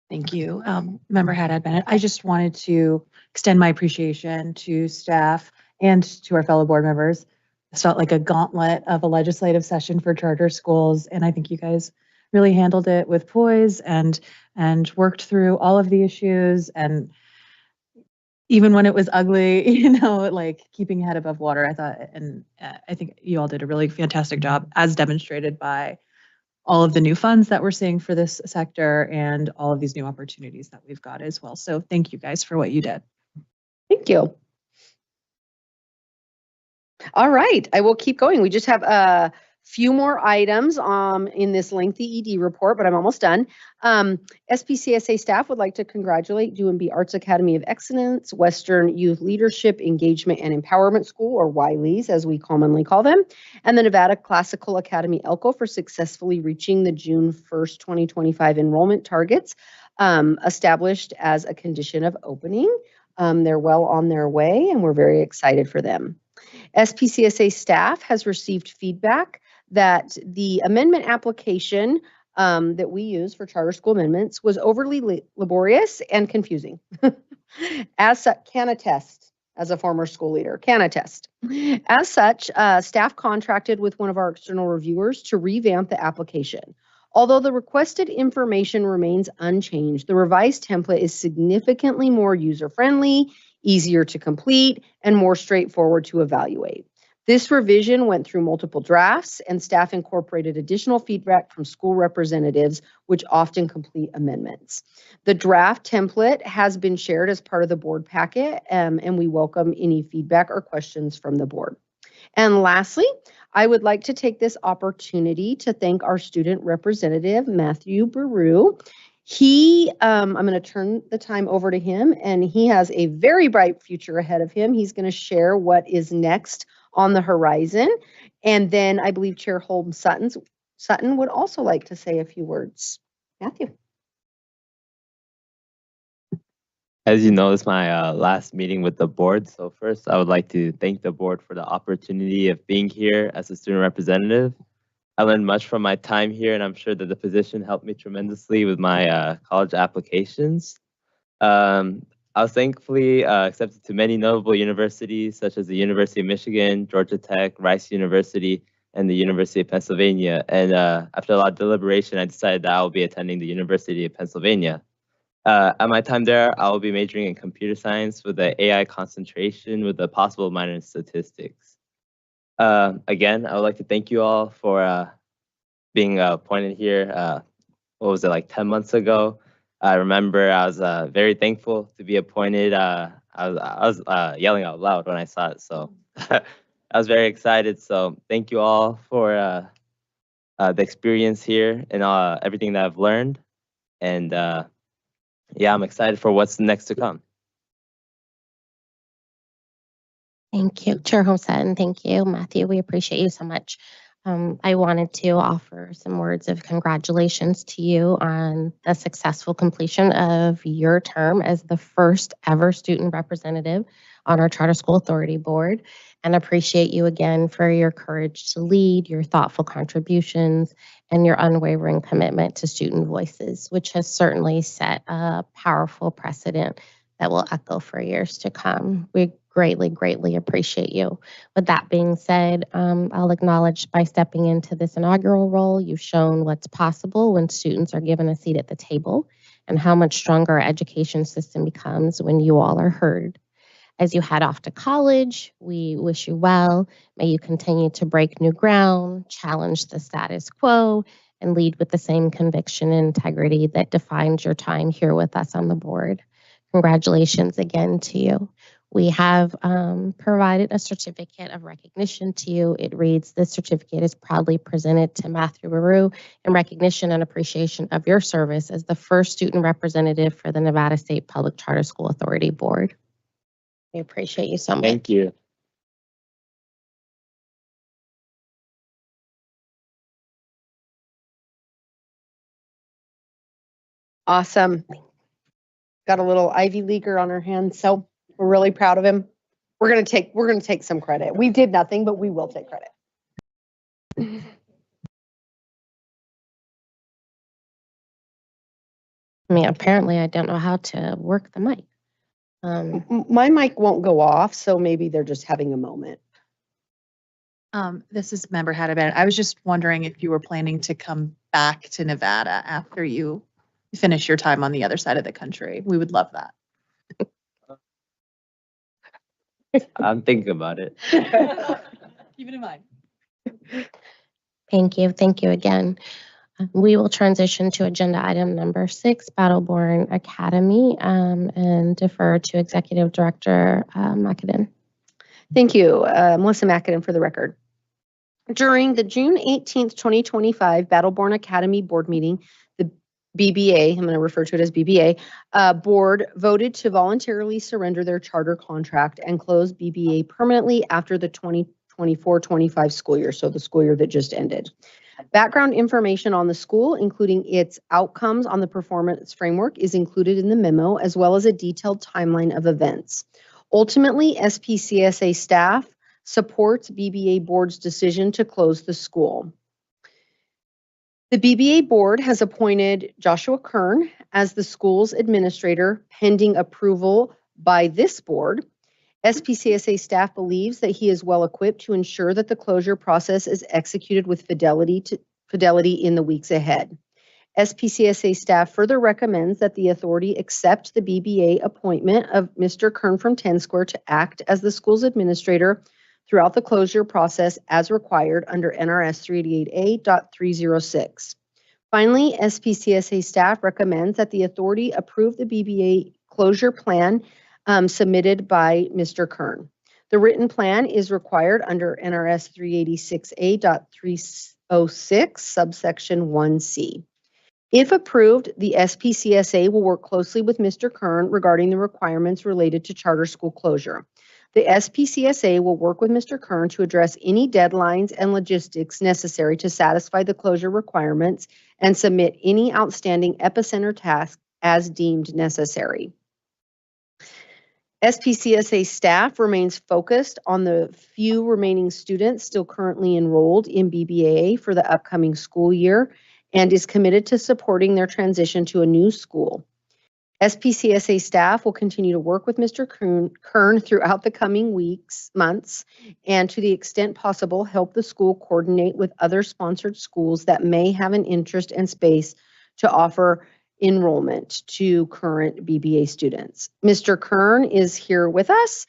S14: Thank you. Member Haddad Bennett. I just wanted to extend my appreciation to staff and to our fellow board members. It felt like a gauntlet of a legislative session for charter schools, and I think you guys really handled it with poise and worked through all of the issues. And even when it was ugly, like keeping head above water, I thought, and I think you all did a really fantastic job, as demonstrated by all of the new funds that we're seeing for this sector and all of these new opportunities that we've got as well. So thank you guys for what you did.
S13: Thank you. All right, I will keep going. We just have a few more items in this lengthy ED report, but I'm almost done. SPCSA staff would like to congratulate UMB Arts Academy of Excellence, Western Youth Leadership, Engagement, and Empowerment School, or WILES, as we commonly call them, and the Nevada Classical Academy ELCO for successfully reaching the June 1st, 2025 enrollment targets established as a condition of opening. They're well on their way, and we're very excited for them. SPCSA staff has received feedback that the amendment application that we use for charter school amendments was overly laborious and confusing. As such, can attest, as a former school leader, can attest. As such, staff contracted with one of our external reviewers to revamp the application. Although the requested information remains unchanged, the revised template is significantly more user-friendly, easier to complete, and more straightforward to evaluate. This revision went through multiple drafts, and staff incorporated additional feedback from school representatives, which often complete amendments. The draft template has been shared as part of the board packet, and we welcome any feedback or questions from the board. And lastly, I would like to take this opportunity to thank our student representative, Matthew Baru. I'm going to turn the time over to him, and he has a very bright future ahead of him. He's going to share what is next on the horizon. And then I believe Chair Holmes Sutton would also like to say a few words. Matthew.
S15: As you know, it's my last meeting with the board. So first, I would like to thank the board for the opportunity of being here as a student representative. I learned much from my time here, and I'm sure that the position helped me tremendously with my college applications. I was thankfully accepted to many notable universities, such as the University of Michigan, Georgia Tech, Rice University, and the University of Pennsylvania. And after a lot of deliberation, I decided that I will be attending the University of Pennsylvania. At my time there, I will be majoring in computer science with an AI concentration with a possible minor in statistics. Again, I would like to thank you all for being appointed here. What was it, like 10 months ago? I remember I was very thankful to be appointed. I was yelling out loud when I saw it, so I was very excited. So thank you all for the experience here and everything that I've learned. And yeah, I'm excited for what's next to come.
S2: Thank you, Chair Holmes Sutton. Thank you, Matthew. We appreciate you so much. I wanted to offer some words of congratulations to you on the successful completion of your term as the first ever student representative on our Charter School Authority Board, and appreciate you again for your courage to lead, your thoughtful contributions, and your unwavering commitment to student voices, which has certainly set a powerful precedent that will echo for years to come. We greatly, greatly appreciate you. With that being said, I'll acknowledge by stepping into this inaugural role, you've shown what's possible when students are given a seat at the table and how much stronger our education system becomes when you all are heard. As you head off to college, we wish you well. May you continue to break new ground, challenge the status quo, and lead with the same conviction and integrity that defines your time here with us on the board. Congratulations again to you. We have provided a certificate of recognition to you. It reads, this certificate is proudly presented to Matthew Baru in recognition and appreciation of your service as the first student representative for the Nevada State Public Charter School Authority Board. We appreciate you so much.
S15: Thank you.
S13: Awesome. Got a little Ivy Leaguer on our hands, so we're really proud of him. We're gonna take some credit. We did nothing, but we will take credit.
S2: I mean, apparently I don't know how to work the mic.
S13: My mic won't go off, so maybe they're just having a moment.
S14: This is Member Hadabin. I was just wondering if you were planning to come back to Nevada after you finish your time on the other side of the country. We would love that.
S15: I'm thinking about it.
S14: Keep it in mind.
S2: Thank you. Thank you again. We will transition to agenda item number 6, Battleborn Academy, and defer to Executive Director McAdin.
S13: Thank you. Melissa McAdam for the record. During the June 18th, 2025 Battleborn Academy Board meeting, the BBA, I'm going to refer to it as BBA, board voted to voluntarily surrender their charter contract and close BBA permanently after the 2024-25 school year, so the school year that just ended. Background information on the school, including its outcomes on the performance framework, is included in the memo, as well as a detailed timeline of events. Ultimately, SPCSA staff supports BBA board's decision to close the school. The BBA board has appointed Joshua Kern as the school's administrator pending approval by this board. SPCSA staff believes that he is well equipped to ensure that the closure process is executed with fidelity in the weeks ahead. SPCSA staff further recommends that the authority accept the BBA appointment of Mr. Kern from 10 Square to act as the school's administrator throughout the closure process as required under NRS 388A.306. Finally, SPCSA staff recommends that the authority approve the BBA closure plan submitted by Mr. Kern. The written plan is required under NRS 386A.306, subsection 1C. If approved, the SPCSA will work closely with Mr. Kern regarding the requirements related to charter school closure. The SPCSA will work with Mr. Kern to address any deadlines and logistics necessary to satisfy the closure requirements and submit any outstanding epicenter tasks as deemed necessary. SPCSA staff remains focused on the few remaining students still currently enrolled in BBAA for the upcoming school year and is committed to supporting their transition to a new school. SPCSA staff will continue to work with Mr. Kern throughout the coming months, and to the extent possible, help the school coordinate with other sponsored schools that may have an interest and space to offer enrollment to current BBA students. Mr. Kern is here with us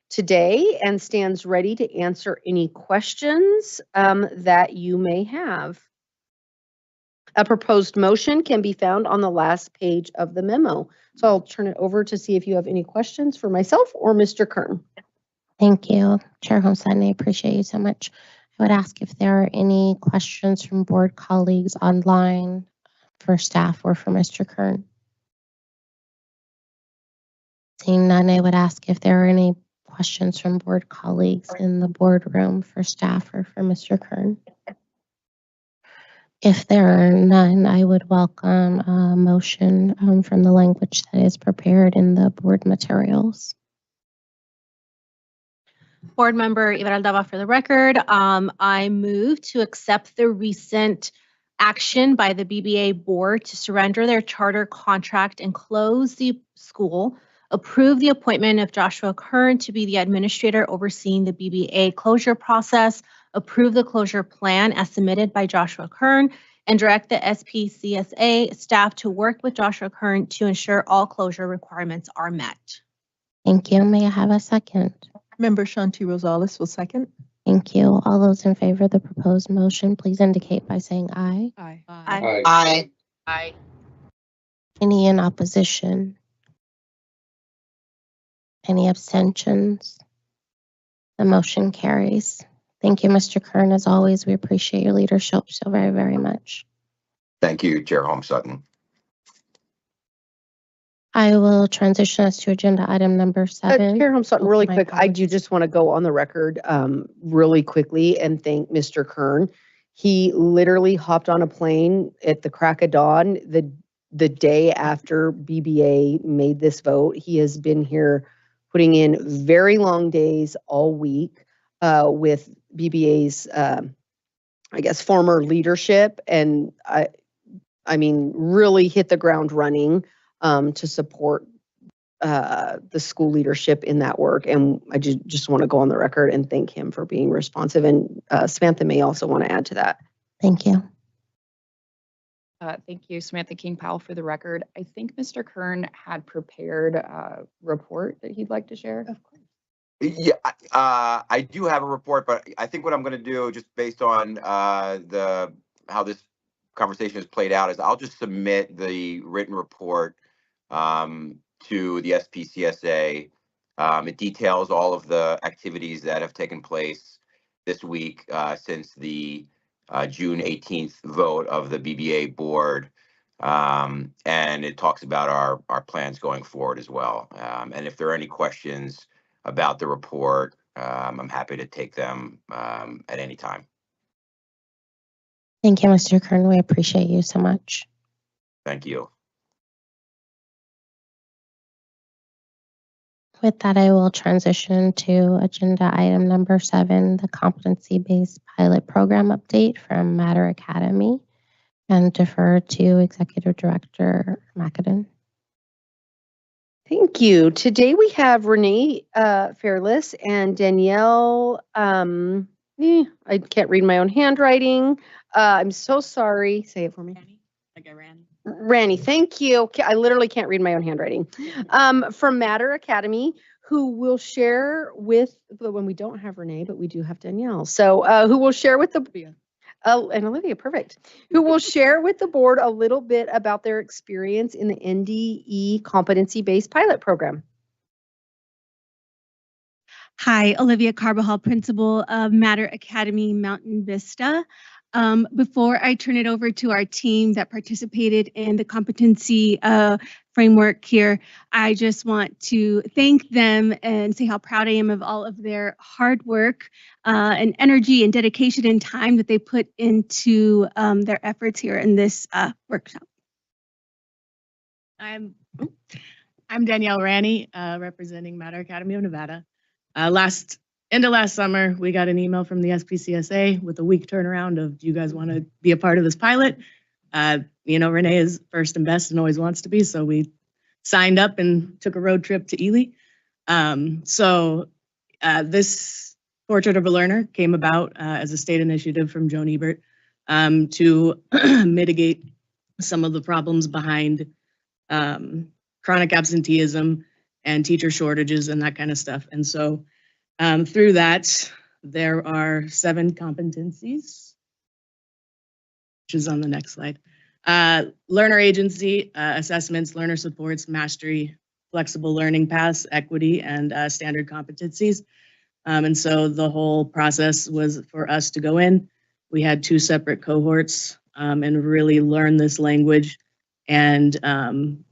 S13: today and stands ready to answer any questions that you may have. A proposed motion can be found on the last page of the memo. So I'll turn it over to see if you have any questions for myself or Mr. Kern.
S2: Thank you, Chair Homestead. I appreciate you so much. I would ask if there are any questions from board colleagues online for staff or for Mr. Kern. Seeing none, I would ask if there are any questions from board colleagues in the boardroom for staff or for Mr. Kern. If there are none, I would welcome a motion from the language that is prepared in the board materials.
S16: Board Member Ibaraldaba for the record. I move to accept the recent action by the BBA board to surrender their charter contract and close the school, approve the appointment of Joshua Kern to be the administrator overseeing the BBA closure process, approve the closure plan as submitted by Joshua Kern, and direct the SPCSA staff to work with Joshua Kern to ensure all closure requirements are met.
S2: Thank you. May I have a second?
S1: Member Shanti Rosales will second.
S2: Thank you. All those in favor of the proposed motion, please indicate by saying aye.
S1: Aye.
S4: Aye. Aye.
S2: Any in opposition? Any abstentions? The motion carries. Thank you, Mr. Kern. As always, we appreciate your leadership so very, very much.
S17: Thank you, Chair Holmes Sutton.
S2: I will transition us to agenda item number 7.
S13: Chair Holmes Sutton, really
S2: My
S13: quick, I do just want to go on the record really quickly and thank Mr. Kern. He literally hopped on a plane at the crack of dawn the day after BBA made this vote. He has been here putting in very long days all week with BBA's, I guess, former leadership. And I mean, really hit the ground running to support the school leadership in that work. And I just want to go on the record and thank him for being responsive. And Samantha may also want to add to that.
S2: Thank you.
S11: Thank you, Samantha King Powell, for the record. I think Mr. Kern had prepared a report that he'd like to share.
S13: Of course.
S17: Yeah, I do have a report, but I think what I'm going to do, just based on how this conversation has played out, is I'll just submit the written report to the SPCSA. It details all of the activities that have taken place this week since the June 18th vote of the BBA board. And it talks about our plans going forward as well. And if there are any questions about the report, I'm happy to take them at any time.
S2: Thank you, Mr. Kern. We appreciate you so much.
S17: Thank you.
S2: With that, I will transition to agenda item number 7, the competency-based pilot program update from Matter Academy, and defer to Executive Director McAdam.
S13: Thank you. Today we have Renee Fairless and Danielle. I can't read my own handwriting. I'm so sorry. Say it for me. Ranny, thank you. I literally can't read my own handwriting. From Matter Academy, who will share with, when we don't have Renee, but we do have Danielle. So who will share with the, and Olivia, perfect. Who will share with the board a little bit about their experience in the NDE competency-based pilot program.
S7: Hi, Olivia Carbajal, principal of Matter Academy Mountain Vista. Before I turn it over to our team that participated in the competency framework here, I just want to thank them and say how proud I am of all of their hard work and energy and dedication and time that they put into their efforts here in this workshop.
S18: I'm Danielle Ranney, representing Matter Academy of Nevada. End of last summer, we got an email from the SPCSA with a week turnaround of, do you guys want to be a part of this pilot? Renee is first and best and always wants to be, so we signed up and took a road trip to Ely. This Portrait of a Learner came about as a state initiative from Joan Ebert to mitigate some of the problems behind chronic absenteeism and teacher shortages and that kind of stuff. And so through that, there are 7 competencies, which is on the next slide. Learner agency, assessments, learner supports, mastery, flexible learning paths, equity, and standard competencies. And so the whole process was for us to go in. We had 2 separate cohorts and really learn this language and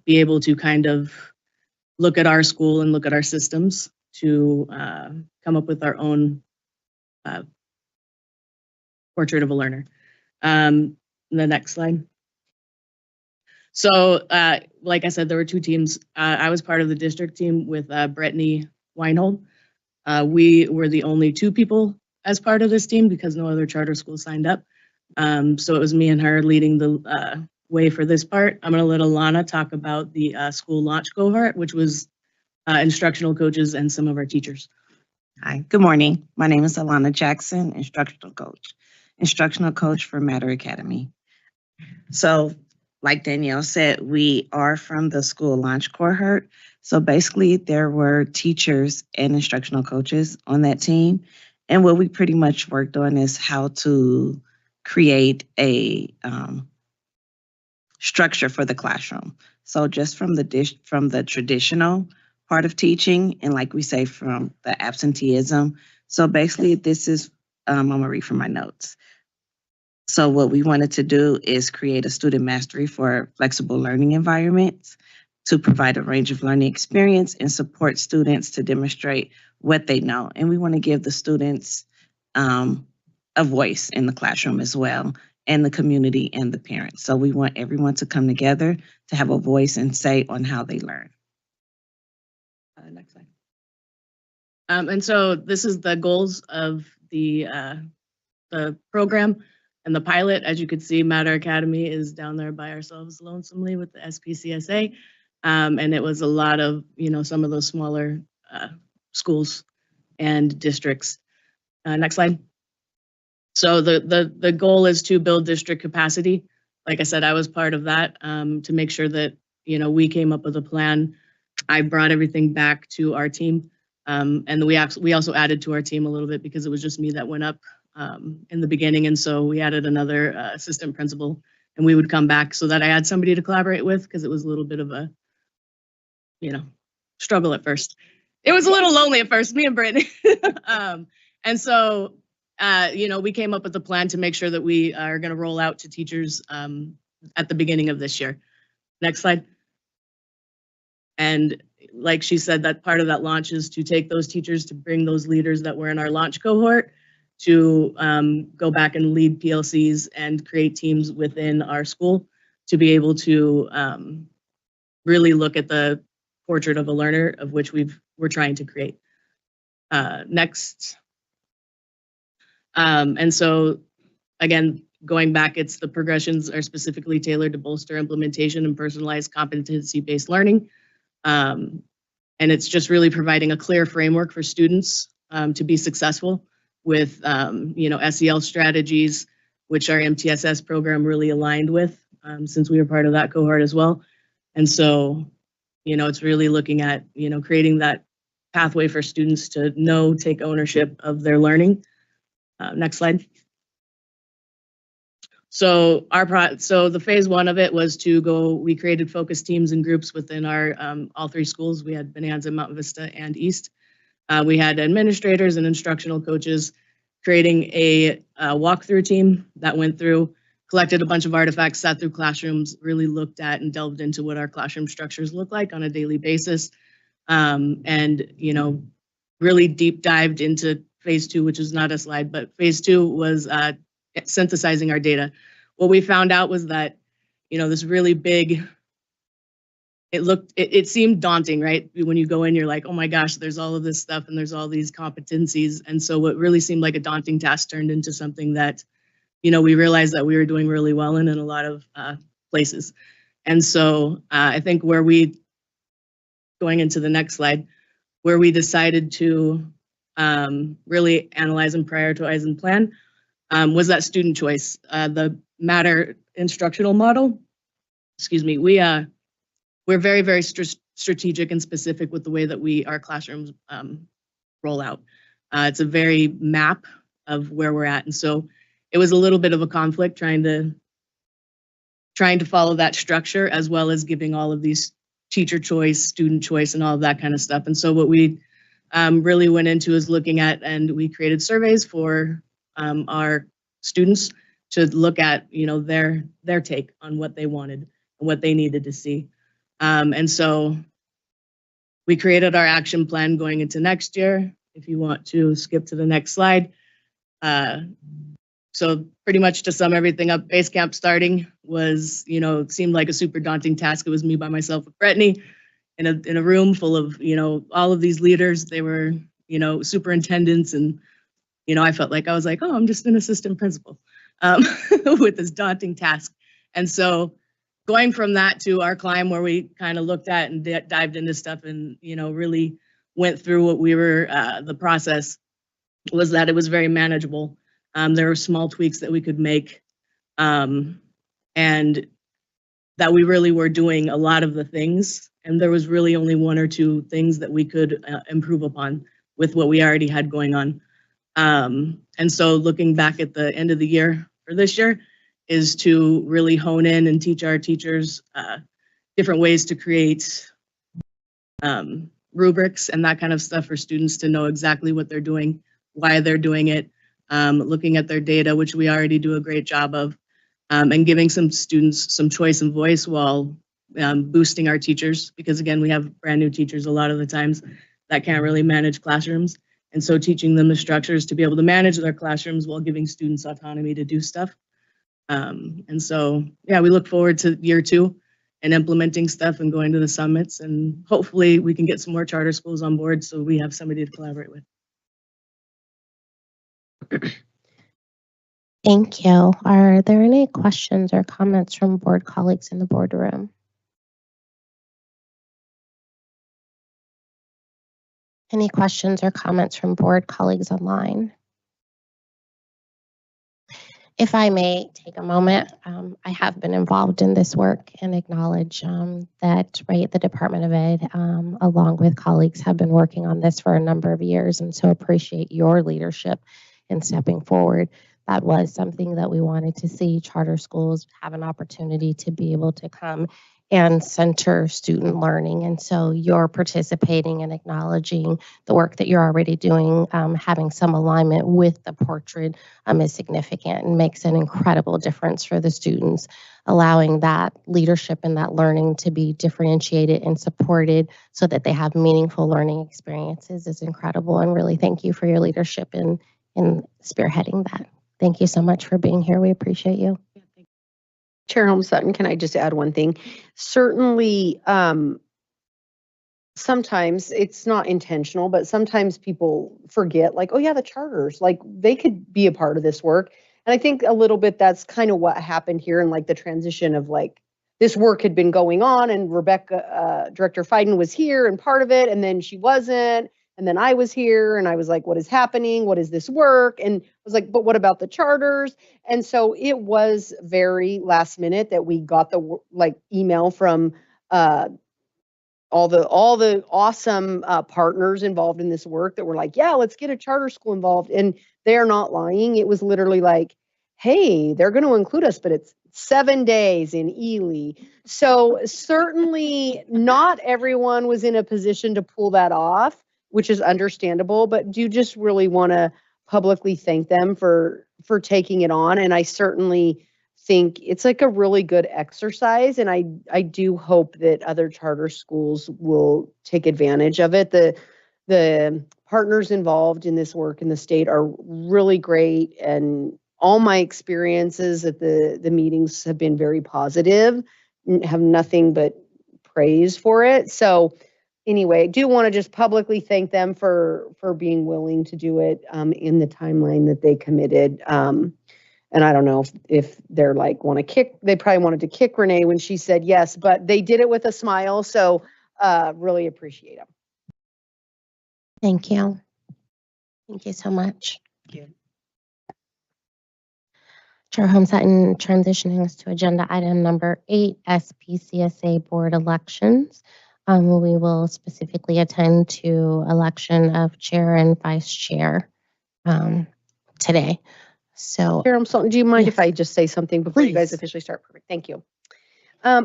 S18: be able to kind of look at our school and look at our systems to come up with our own portrait of a learner. The next slide. So, like I said, there were 2 teams. I was part of the district team with Brittany Weinhold. We were the only 2 people as part of this team because no other charter school signed up. So it was me and her leading the way for this part. I'm going to let Alana talk about the school launch cohort, which was instructional coaches and some of our teachers.
S19: Hi, good morning. My name is Alana Jackson, instructional coach for Matter Academy. So like Danielle said, we are from the school launch cohort. So basically there were teachers and instructional coaches on that team. And what we pretty much worked on is how to create a structure for the classroom. So just from the traditional part of teaching, and like we say, from the absenteeism. So basically this is, I'm gonna read from my notes. So what we wanted to do is create a student mastery for flexible learning environments to provide a range of learning experience and support students to demonstrate what they know. And we want to give the students a voice in the classroom as well, and the community and the parents. So we want everyone to come together to have a voice and say on how they learn.
S18: Next slide. And so this is the goals of the program and the pilot. As you can see, Matter Academy is down there by ourselves lonesomely with the SPCSA. And it was a lot of, some of those smaller schools and districts. Next slide. So the goal is to build district capacity. Like I said, I was part of that to make sure that, we came up with a plan. I brought everything back to our team And we also added to our team a little bit because it was just me that went up in the beginning. And so we added another assistant principal, and we would come back so that I had somebody to collaborate with, because it was a little bit of a, struggle at first. It was a little lonely at first, me and Brittany. And so, we came up with a plan to make sure that we are going to roll out to teachers at the beginning of this year. Next slide. And like she said, that part of that launch is to take those teachers, to bring those leaders that were in our launch cohort to go back and lead PLCs and create teams within our school to be able to really look at the portrait of a learner of which we're trying to create. Next. And so again, going back, it's the progressions are specifically tailored to bolster implementation and personalized competency-based learning. And it's just really providing a clear framework for students to be successful with, SEL strategies, which our MTSS program really aligned with since we were part of that cohort as well. And so, it's really looking at, creating that pathway for students to take ownership of their learning. Next slide. So the phase one of it was we created focus teams and groups within our all three schools. We had Bonanza, Mount Vista, and East. We had administrators and instructional coaches creating a walkthrough team that went through, collected a bunch of artifacts, sat through classrooms, really looked at and delved into what our classroom structures look like on a daily basis. And, really deep dived into phase two, which is not a slide, but phase two was synthesizing our data. What we found out was that, this really big, it seemed daunting, right? When you go in, you're like, oh my gosh, there's all of this stuff and there's all these competencies. And so what really seemed like a daunting task turned into something that, we realized that we were doing really well in a lot of places. And so I think going into the next slide, where we decided to really analyze and prioritize and plan was that student choice. The Matter instructional model, we're very, very strategic and specific with the way that our classrooms roll out. It's a very map of where we're at. And so it was a little bit of a conflict trying to follow that structure, as well as giving all of these teacher choice, student choice, and all of that kind of stuff. And so what we really went into is looking at, and we created surveys for our students to look at, their take on what they wanted and what they needed to see. And so we created our action plan going into next year. If you want to skip to the next slide. So pretty much to sum everything up, base camp starting was, seemed like a super daunting task. It was me by myself with Brittany in a room full of, all of these leaders. They were, superintendents, and, I felt like I was like, oh, I'm just an assistant principal with this daunting task. And so going from that to our climb, where we kind of looked at and dived into stuff and, really went through what we were, the process was that it was very manageable. There were small tweaks that we could make, and that we really were doing a lot of the things. And there was really only one or two things that we could improve upon with what we already had going on. And so looking back at the end of the year for this year is to really hone in and teach our teachers different ways to create rubrics and that kind of stuff for students to know exactly what they're doing, why they're doing it, looking at their data, which we already do a great job of, and giving some students some choice and voice while boosting our teachers, because again, we have brand new teachers a lot of the times that can't really manage classrooms. And so teaching them the structures to be able to manage their classrooms while giving students autonomy to do stuff. And so, yeah, we look forward to year 2 and implementing stuff and going to the summits, and hopefully we can get some more charter schools on board so we have somebody to collaborate with.
S2: Thank you. Are there any questions or comments from board colleagues in the boardroom? Any questions or comments from board colleagues online? If I may take a moment, I have been involved in this work and acknowledge that the Department of Ed, along with colleagues, have been working on this for a number of years, and so appreciate your leadership in stepping forward. That was something that we wanted to see charter schools have an opportunity to be able to come and center student learning. And so you're participating and acknowledging the work that you're already doing, having some alignment with the portrait is significant and makes an incredible difference for the students. Allowing that leadership and that learning to be differentiated and supported so that they have meaningful learning experiences is incredible. And really thank you for your leadership in spearheading that. Thank you so much for being here. We appreciate you.
S13: Chair Holmes Sutton, can I just add one thing? Certainly, sometimes it's not intentional, but sometimes people forget, like, oh yeah, the charters, like they could be a part of this work. And I think a little bit that's kind of what happened here, and like the transition of like this work had been going on, and Rebecca, Director Fiden was here and part of it, and then she wasn't. And then I was here and I was like, what is happening? What is this work? And I was like, but what about the charters? And so it was very last minute that we got the like email from all the awesome partners involved in this work that were like, yeah, let's get a charter school involved. And they're not lying. It was literally like, hey, they're going to include us, but it's 7 days in Ely. So certainly not everyone was in a position to pull that off, which is understandable, but do just really want to publicly thank them for taking it on. And I certainly think it's like a really good exercise, and I do hope that other charter schools will take advantage of it. The partners involved in this work in the state are really great, and all my experiences at the meetings have been very positive, have nothing but praise for it. So anyway, I do want to just publicly thank them for being willing to do it in the timeline that they committed. And I don't know if they're like they probably wanted to kick Renee when she said yes, but they did it with a smile. So really appreciate them.
S2: Thank you. Thank you so much.
S13: Thank you.
S2: Chair Holmes Sutton, transitioning us to agenda item number 8, SPCSA board elections. We will specifically attend to election of chair and vice chair today. So,
S13: Chair Sutton, do you mind
S2: yes.
S13: if I just say something before you guys
S2: Please.
S13: officially start? Perfect. Thank you.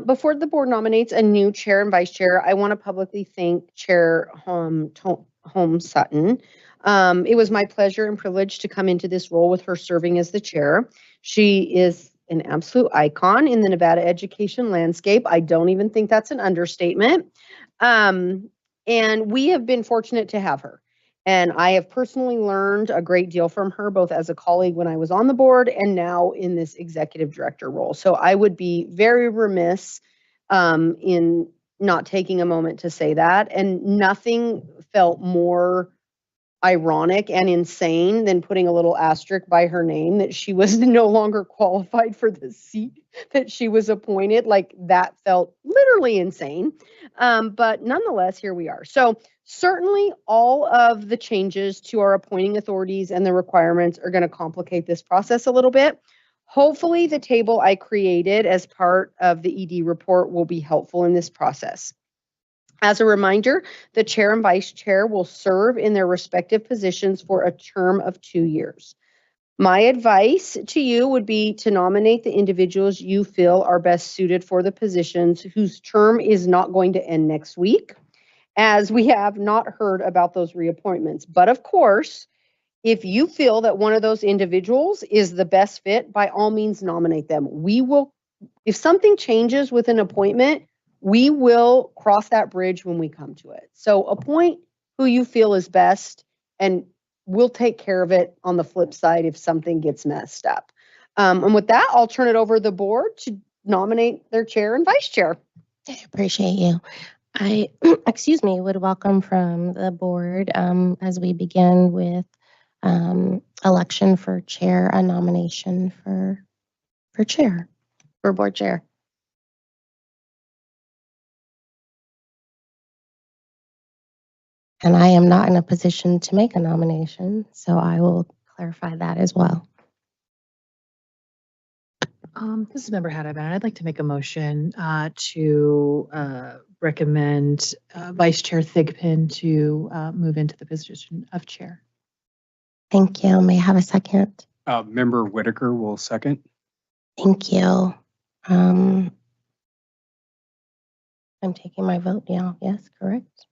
S13: Before the board nominates a new chair and vice chair, I want to publicly thank Chair Holmes Sutton. It was my pleasure and privilege to come into this role with her serving as the chair. She is an absolute icon in the Nevada education landscape. I don't even think that's an understatement. And we have been fortunate to have her. And I have personally learned a great deal from her, both as a colleague when I was on the board and now in this executive director role. So I would be very remiss in not taking a moment to say that. And nothing felt more ironic and insane than putting a little asterisk by her name that she was no longer qualified for the seat that she was appointed. Like that felt literally insane. But nonetheless, here we are. So certainly all of the changes to our appointing authorities and the requirements are going to complicate this process a little bit. Hopefully the table I created as part of the ED report will be helpful in this process. As a reminder, the chair and vice chair will serve in their respective positions for a term of 2 years. My advice to you would be to nominate the individuals you feel are best suited for the positions whose term is not going to end next week, as we have not heard about those reappointments. But of course, if you feel that one of those individuals is the best fit, by all means nominate them. We will, if something changes with an appointment, we will cross that bridge when we come to it. So appoint who you feel is best, and we'll take care of it on the flip side if something gets messed up. And with that, I'll turn it over to the board to nominate their chair and vice chair.
S2: I appreciate you. I, excuse me, would welcome from the board as we begin with election for chair, a nomination for chair, for board chair. And I am not in a position to make a nomination, so I will clarify that as well.
S14: This is Member Haddad. I'd like to make a motion to recommend Vice Chair Thigpen to move into the position of chair.
S2: Thank you. May I have a second?
S3: Member Whitaker will second.
S2: Thank you. I'm taking my vote now. Yes, correct.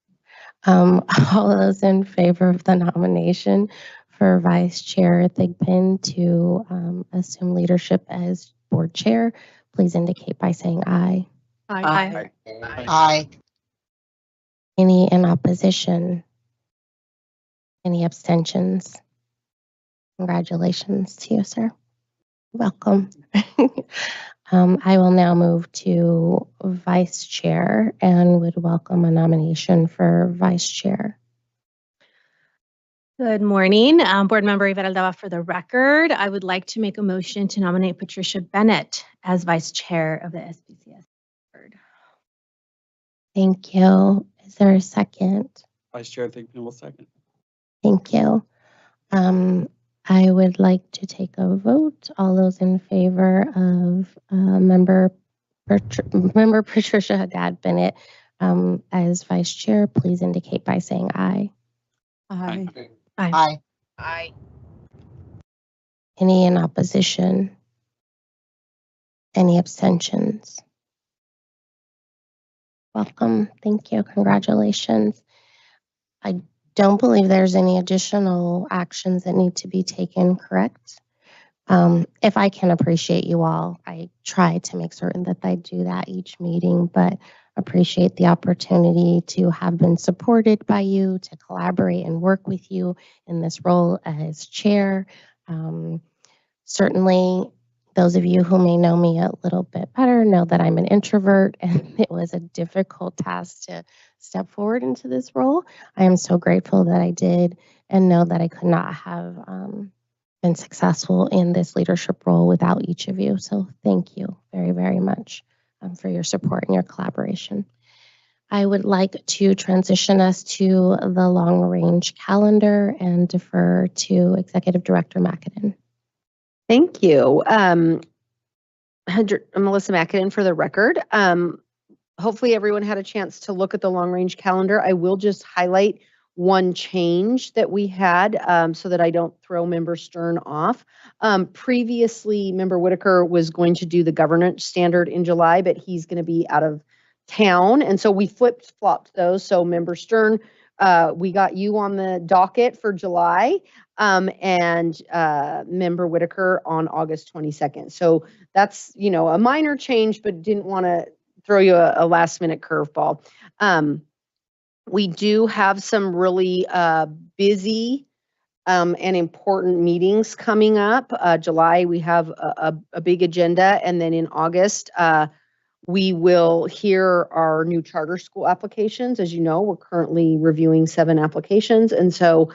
S2: All those in favor of the nomination for Vice Chair Thigpen to assume leadership as board chair, please indicate by saying aye.
S16: Aye.
S4: Aye.
S2: Any in opposition? Any abstentions? Congratulations to you, sir. Welcome. I will now move to vice chair and would welcome a nomination for vice chair.
S16: Good morning, Board Member Yvette Aldaba. For the record, I would like to make a motion to nominate Patricia Bennett as Vice Chair of the SPCSA.
S2: Thank you. Is there a second?
S3: Vice Chair Thigpen will second.
S2: Thank you. I would like to take a vote. All those in favor of Member Patricia Haddad Bennett as Vice Chair, please indicate by saying aye.
S16: Aye.
S4: Aye. Aye.
S2: Any in opposition? Any abstentions? Welcome. Thank you. Congratulations. I don't believe there's any additional actions that need to be taken, correct? If I can appreciate you all, I try to make certain that I do that each meeting, but appreciate the opportunity to have been supported by you, to collaborate and work with you in this role as chair. Certainly, those of you who may know me a little bit better know that I'm an introvert, and it was a difficult task to step forward into this role. I am so grateful that I did, and know that I could not have been successful in this leadership role without each of you. So thank you very, very much for your support and your collaboration. I would like to transition us to the long range calendar and defer to Executive Director McAdin.
S13: Thank you. Melissa McAdin for the record. Hopefully everyone had a chance to look at the long range calendar. I will just highlight one change that we had so that I don't throw Member Stern off. Previously, Member Whitaker was going to do the governance standard in July, but he's going to be out of town. And so we flip-flopped those. So Member Stern, we got you on the docket for July and Member Whitaker on August 22nd. So that's, a minor change, but didn't want to throw you a last minute curveball. We do have some really busy and important meetings coming up. July, we have a big agenda. And then in August, we will hear our new charter school applications. As you know, we're currently reviewing 7 applications. And so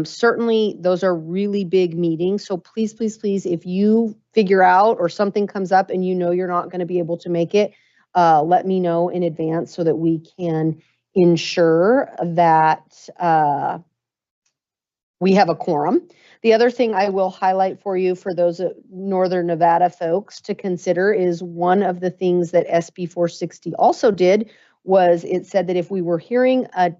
S13: certainly those are really big meetings. So please, please, please, if you figure out or something comes up and you're not going to be able to make it, let me know in advance so that we can ensure that we have a quorum. The other thing I will highlight for you, for those Northern Nevada folks to consider, is one of the things that SB 460 also did was it said that if we were hearing a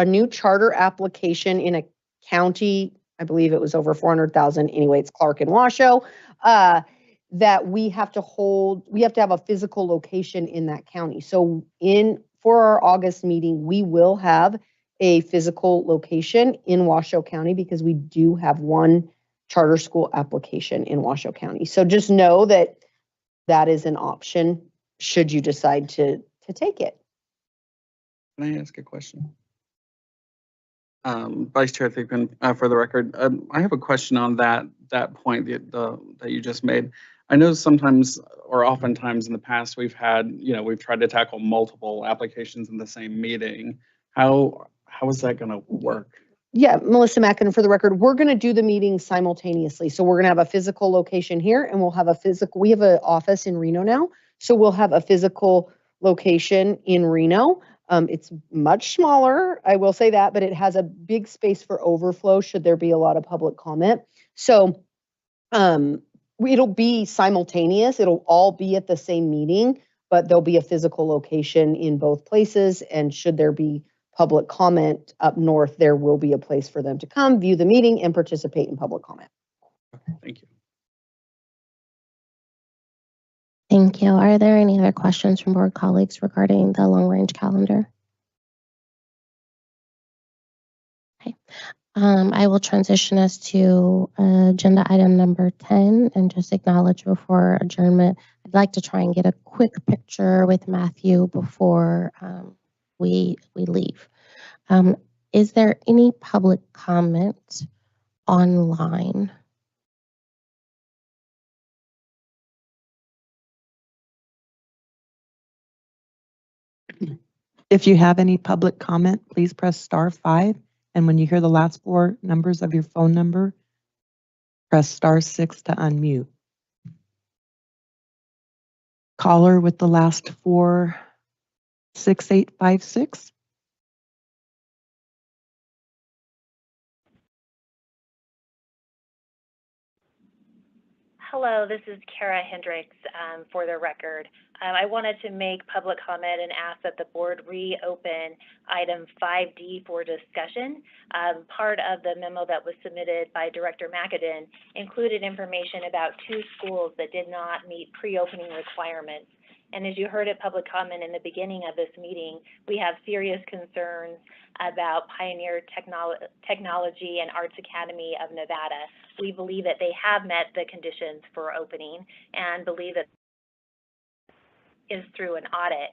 S13: new charter application in a county, I believe it was over 400,000. Anyway, it's Clark and Washoe, that we have to have a physical location in that county. So for our August meeting, we will have a physical location in Washoe County because we do have one charter school application in Washoe County. So just know that that is an option should you decide to take it.
S20: Can I ask a question? Vice Chair Thigpen, for the record, I have a question on that point that you just made. I know sometimes or oftentimes in the past we've tried to tackle multiple applications in the same meeting. How is that going to work?
S13: Yeah, Melissa McAdin, for the record, we're going to do the meetings simultaneously. So we're going to have a physical location here, and we have an office in Reno now. So we'll have a physical location in Reno. It's much smaller, I will say that, but it has a big space for overflow should there be a lot of public comment. So it'll be simultaneous. It'll all be at the same meeting, but there'll be a physical location in both places. And should there be public comment up north, there will be a place for them to come, view the meeting, and participate in public comment.
S20: Thank you.
S2: Thank you. Are there any other questions from board colleagues regarding the long-range calendar? Okay. I will transition us to agenda item number 10 and just acknowledge before adjournment. I'd like to try and get a quick picture with Matthew before we leave. Is there any public comment online?
S1: If you have any public comment, please press *5. And when you hear the last 4 numbers of your phone number, press *6 to unmute. Caller with the last 4, 6856.
S9: Hello, this is Kara Hendricks for the record. I wanted to make public comment and ask that the board reopen item 5D for discussion. Part of the memo that was submitted by Director McAdin included information about 2 schools that did not meet pre-opening requirements. And as you heard at public comment in the beginning of this meeting, we have serious concerns about Pioneer Technology and Arts Academy of Nevada. We believe that they have met the conditions for opening and believe that is through an audit.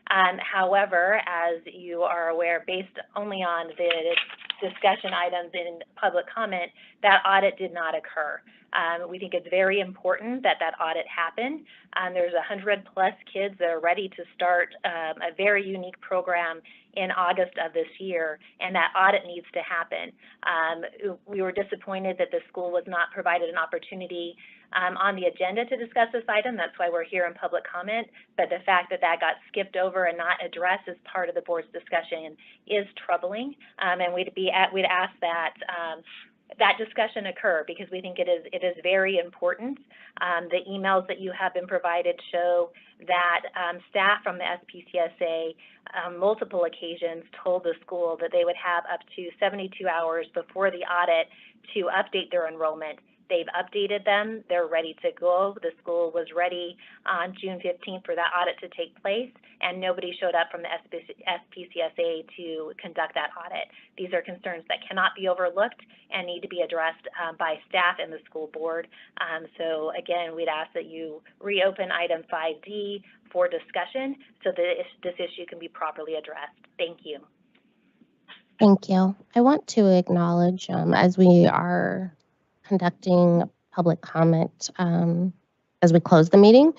S9: However, as you are aware, based only on the discussion items in public comment, that audit did not occur. We think it's very important that that audit happen. There's 100+ kids that are ready to start a very unique program in August of this year, and that audit needs to happen. We were disappointed that the school was not provided an opportunity on the agenda to discuss this item. That's why we're here in public comment. But the fact that that got skipped over and not addressed as part of the board's discussion is troubling. And we'd ask that that discussion occur because we think it is very important. The emails that you have been provided show that staff from the SPCSA multiple occasions told the school that they would have up to 72 hours before the audit to update their enrollment. They've updated them. They're ready to go. The school was ready on June 15th for that audit to take place, and nobody showed up from the SPCSA to conduct that audit. These are concerns that cannot be overlooked and need to be addressed by staff and the school board. So again, we'd ask that you reopen item 5D for discussion so that this issue can be properly addressed. Thank you.
S2: Thank you. I want to acknowledge as we are conducting public comment as we close the meeting.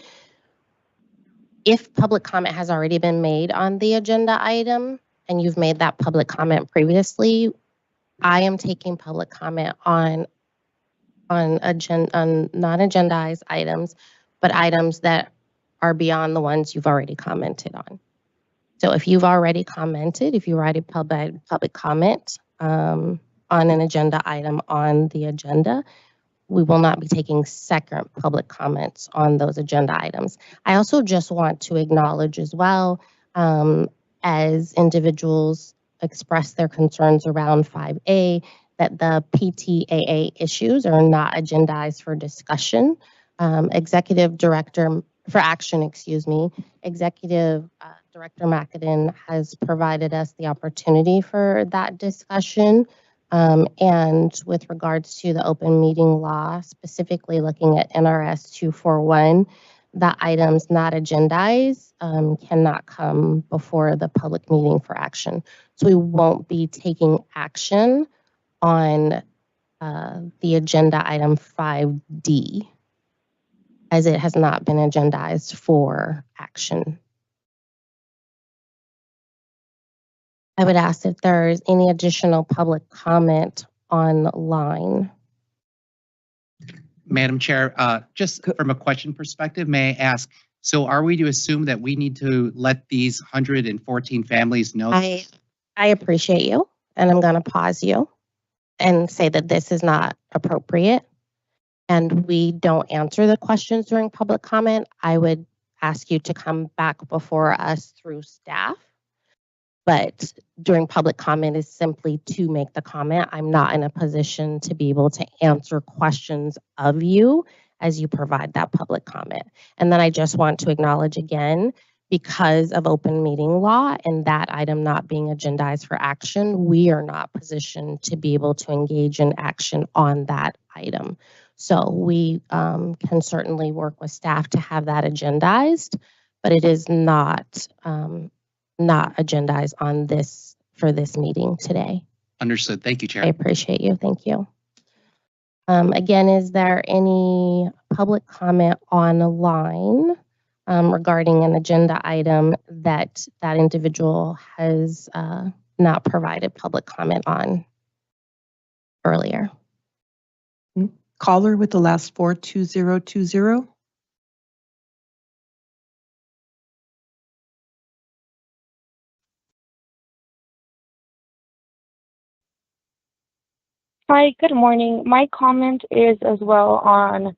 S2: If public comment has already been made on the agenda item and you've made that public comment previously, I am taking public comment on non-agendized items, but items that are beyond the ones you've already commented on. So if you've already commented, if you already public comment on an agenda item on the agenda, we will not be taking second public comments on those agenda items. I also just want to acknowledge as well, as individuals express their concerns around 5A, that the PTAA issues are not agendized for discussion. Executive Director for Action, Executive Director McAdin has provided us the opportunity for that discussion. And with regards to the open meeting law, specifically looking at NRS 241, the items not agendized cannot come before the public meeting for action. So we won't be taking action on the agenda item 5D, as it has not been agendized for action. I would ask if there's any additional public comment online.
S5: Madam Chair, just from a question perspective, may I ask, so are we to assume that we need to let these 114 families know?
S2: I appreciate you, and I'm going to pause you and say that this is not appropriate. and we don't answer the questions during public comment, I would ask you to come back before us through staff. But during public comment is simply to make the comment. I'm not in a position to be able to answer questions of you as you provide that public comment. And then I just want to acknowledge again, because of open meeting law and that item not being agendized for action, we are not positioned to be able to engage in action on that item. So we can certainly work with staff to have that agendized, but it is not agendized on this for this meeting today.
S5: Understood. Thank you,
S2: I
S5: Chair.
S2: appreciate you. Thank you. Again, is there any public comment online regarding an agenda item that that individual has not provided public comment on earlier?
S1: Caller with the last 42020.
S21: Hi, good morning. My comment is as well on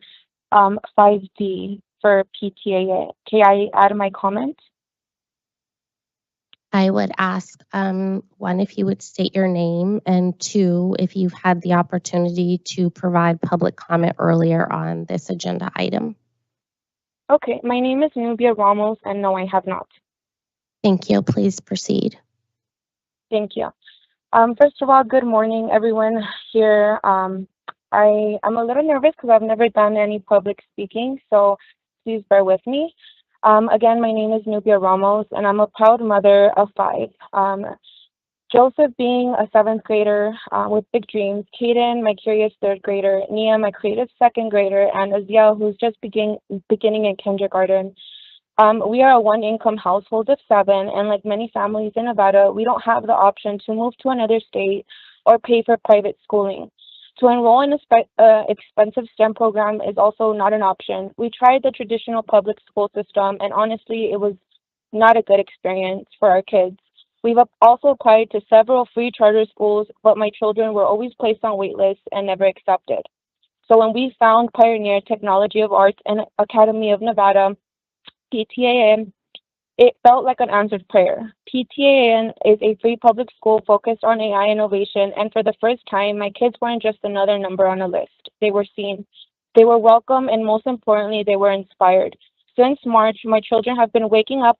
S21: 5D for PTAA. Can I add my comment?
S2: I would ask, one, if you would state your name, and two, if you've had the opportunity to provide public comment earlier on this agenda item.
S21: Okay, my name is Nubia Ramos, and no, I have not.
S2: Thank you. Please proceed.
S21: Thank you. First of all, good morning, everyone here. I'm a little nervous because I've never done any public speaking, so please bear with me. Again, my name is Nubia Ramos, and I'm a proud mother of 5. Joseph being a 7th grader with big dreams, Kaden, my curious 3rd grader, Nia, my creative 2nd grader, and Aziel, who's just beginning in kindergarten. We are a one-income household of 7, and like many families in Nevada, we don't have the option to move to another state or pay for private schooling. To enroll in an expensive STEM program is also not an option. We tried the traditional public school system, and honestly, it was not a good experience for our kids. We've also applied to several free charter schools, but my children were always placed on wait lists and never accepted. So when we found Pioneer Technology of Arts and Academy of Nevada, PTAN, it felt like an answered prayer. PTAN is a free public school focused on AI innovation, and for the first time, my kids weren't just another number on a list. They were seen, they were welcome, and most importantly, they were inspired. Since March, my children have been waking up,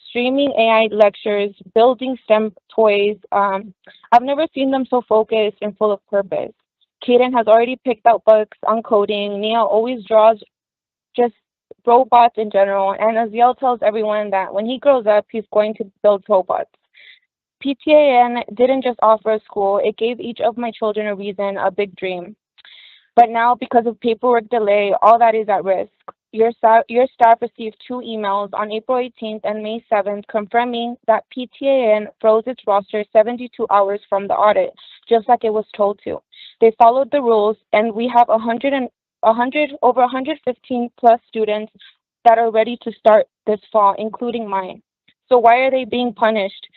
S21: streaming AI lectures, building STEM toys. I've never seen them so focused and full of purpose. Kaden has already picked out books on coding. Nia always draws just robots in general, and Aziel tells everyone that when he grows up, he's going to build robots. PTAN didn't just offer a school, it gave each of my children a reason, a big dream. But now, because of paperwork delay, all that is at risk. Your staff received 2 emails on April 18th and May 7th confirming that PTAN froze its roster 72 hours from the audit, just like it was told to. They followed the rules, and we have over 115 plus students that are ready to start this fall, including mine. So why are they being punished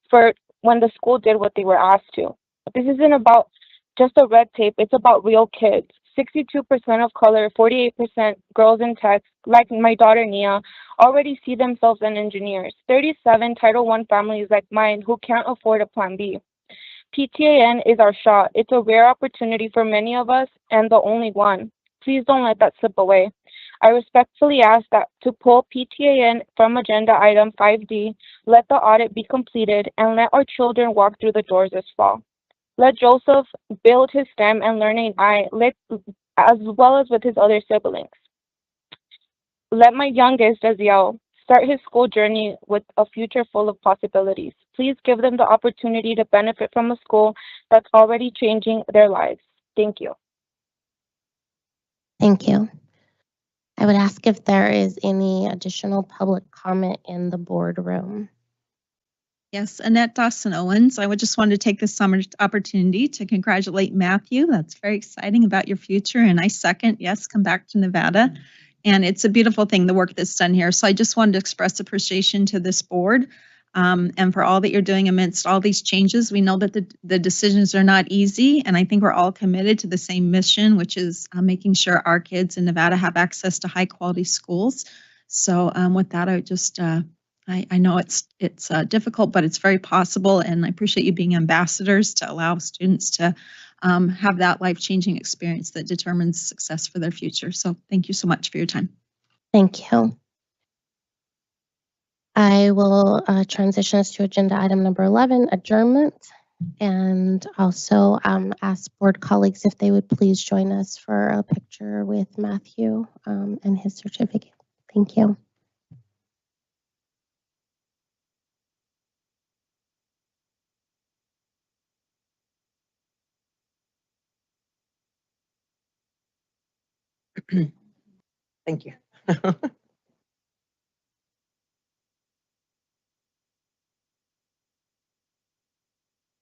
S21: for when the school did what they were asked to? This isn't about just a red tape, it's about real kids. 62% of color, 48% girls in tech, like my daughter Nia, already see themselves as engineers. 37 Title I families like mine who can't afford a plan B. PTAN is our shot. It's a rare opportunity for many of us and the only one. Please don't let that slip away. I respectfully ask that to pull PTAN from agenda item 5D, let the audit be completed, and let our children walk through the doors this fall. Let Joseph build his STEM and learning eye, as well as with his other siblings. Let my youngest, Aziel, start his school journey with a future full of possibilities. Please give them the opportunity to benefit from a school that's already changing their lives. Thank you.
S2: Thank you. I would ask if there is any additional public comment in the boardroom.
S6: Yes, Annette Dawson Owens. I would just want to take this summer opportunity to congratulate Matthew. That's very exciting about your future. And I second, yes, come back to Nevada. And it's a beautiful thing, the work that's done here. So I just wanted to express appreciation to this board. and for all that you're doing amidst all these changes. We know that the decisions are not easy, and I think we're all committed to the same mission, which is making sure our kids in Nevada have access to high quality schools. So with that, I just I know it's difficult, but it's very possible, and I appreciate you being ambassadors to allow students to have that life-changing experience that determines success for their future. So thank you so much for your time.
S2: Thank you. I will transition us to agenda item number 11, adjournment, and also ask board colleagues if they would please join us for a picture with Matthew and his certificate. Thank you.
S1: Thank you.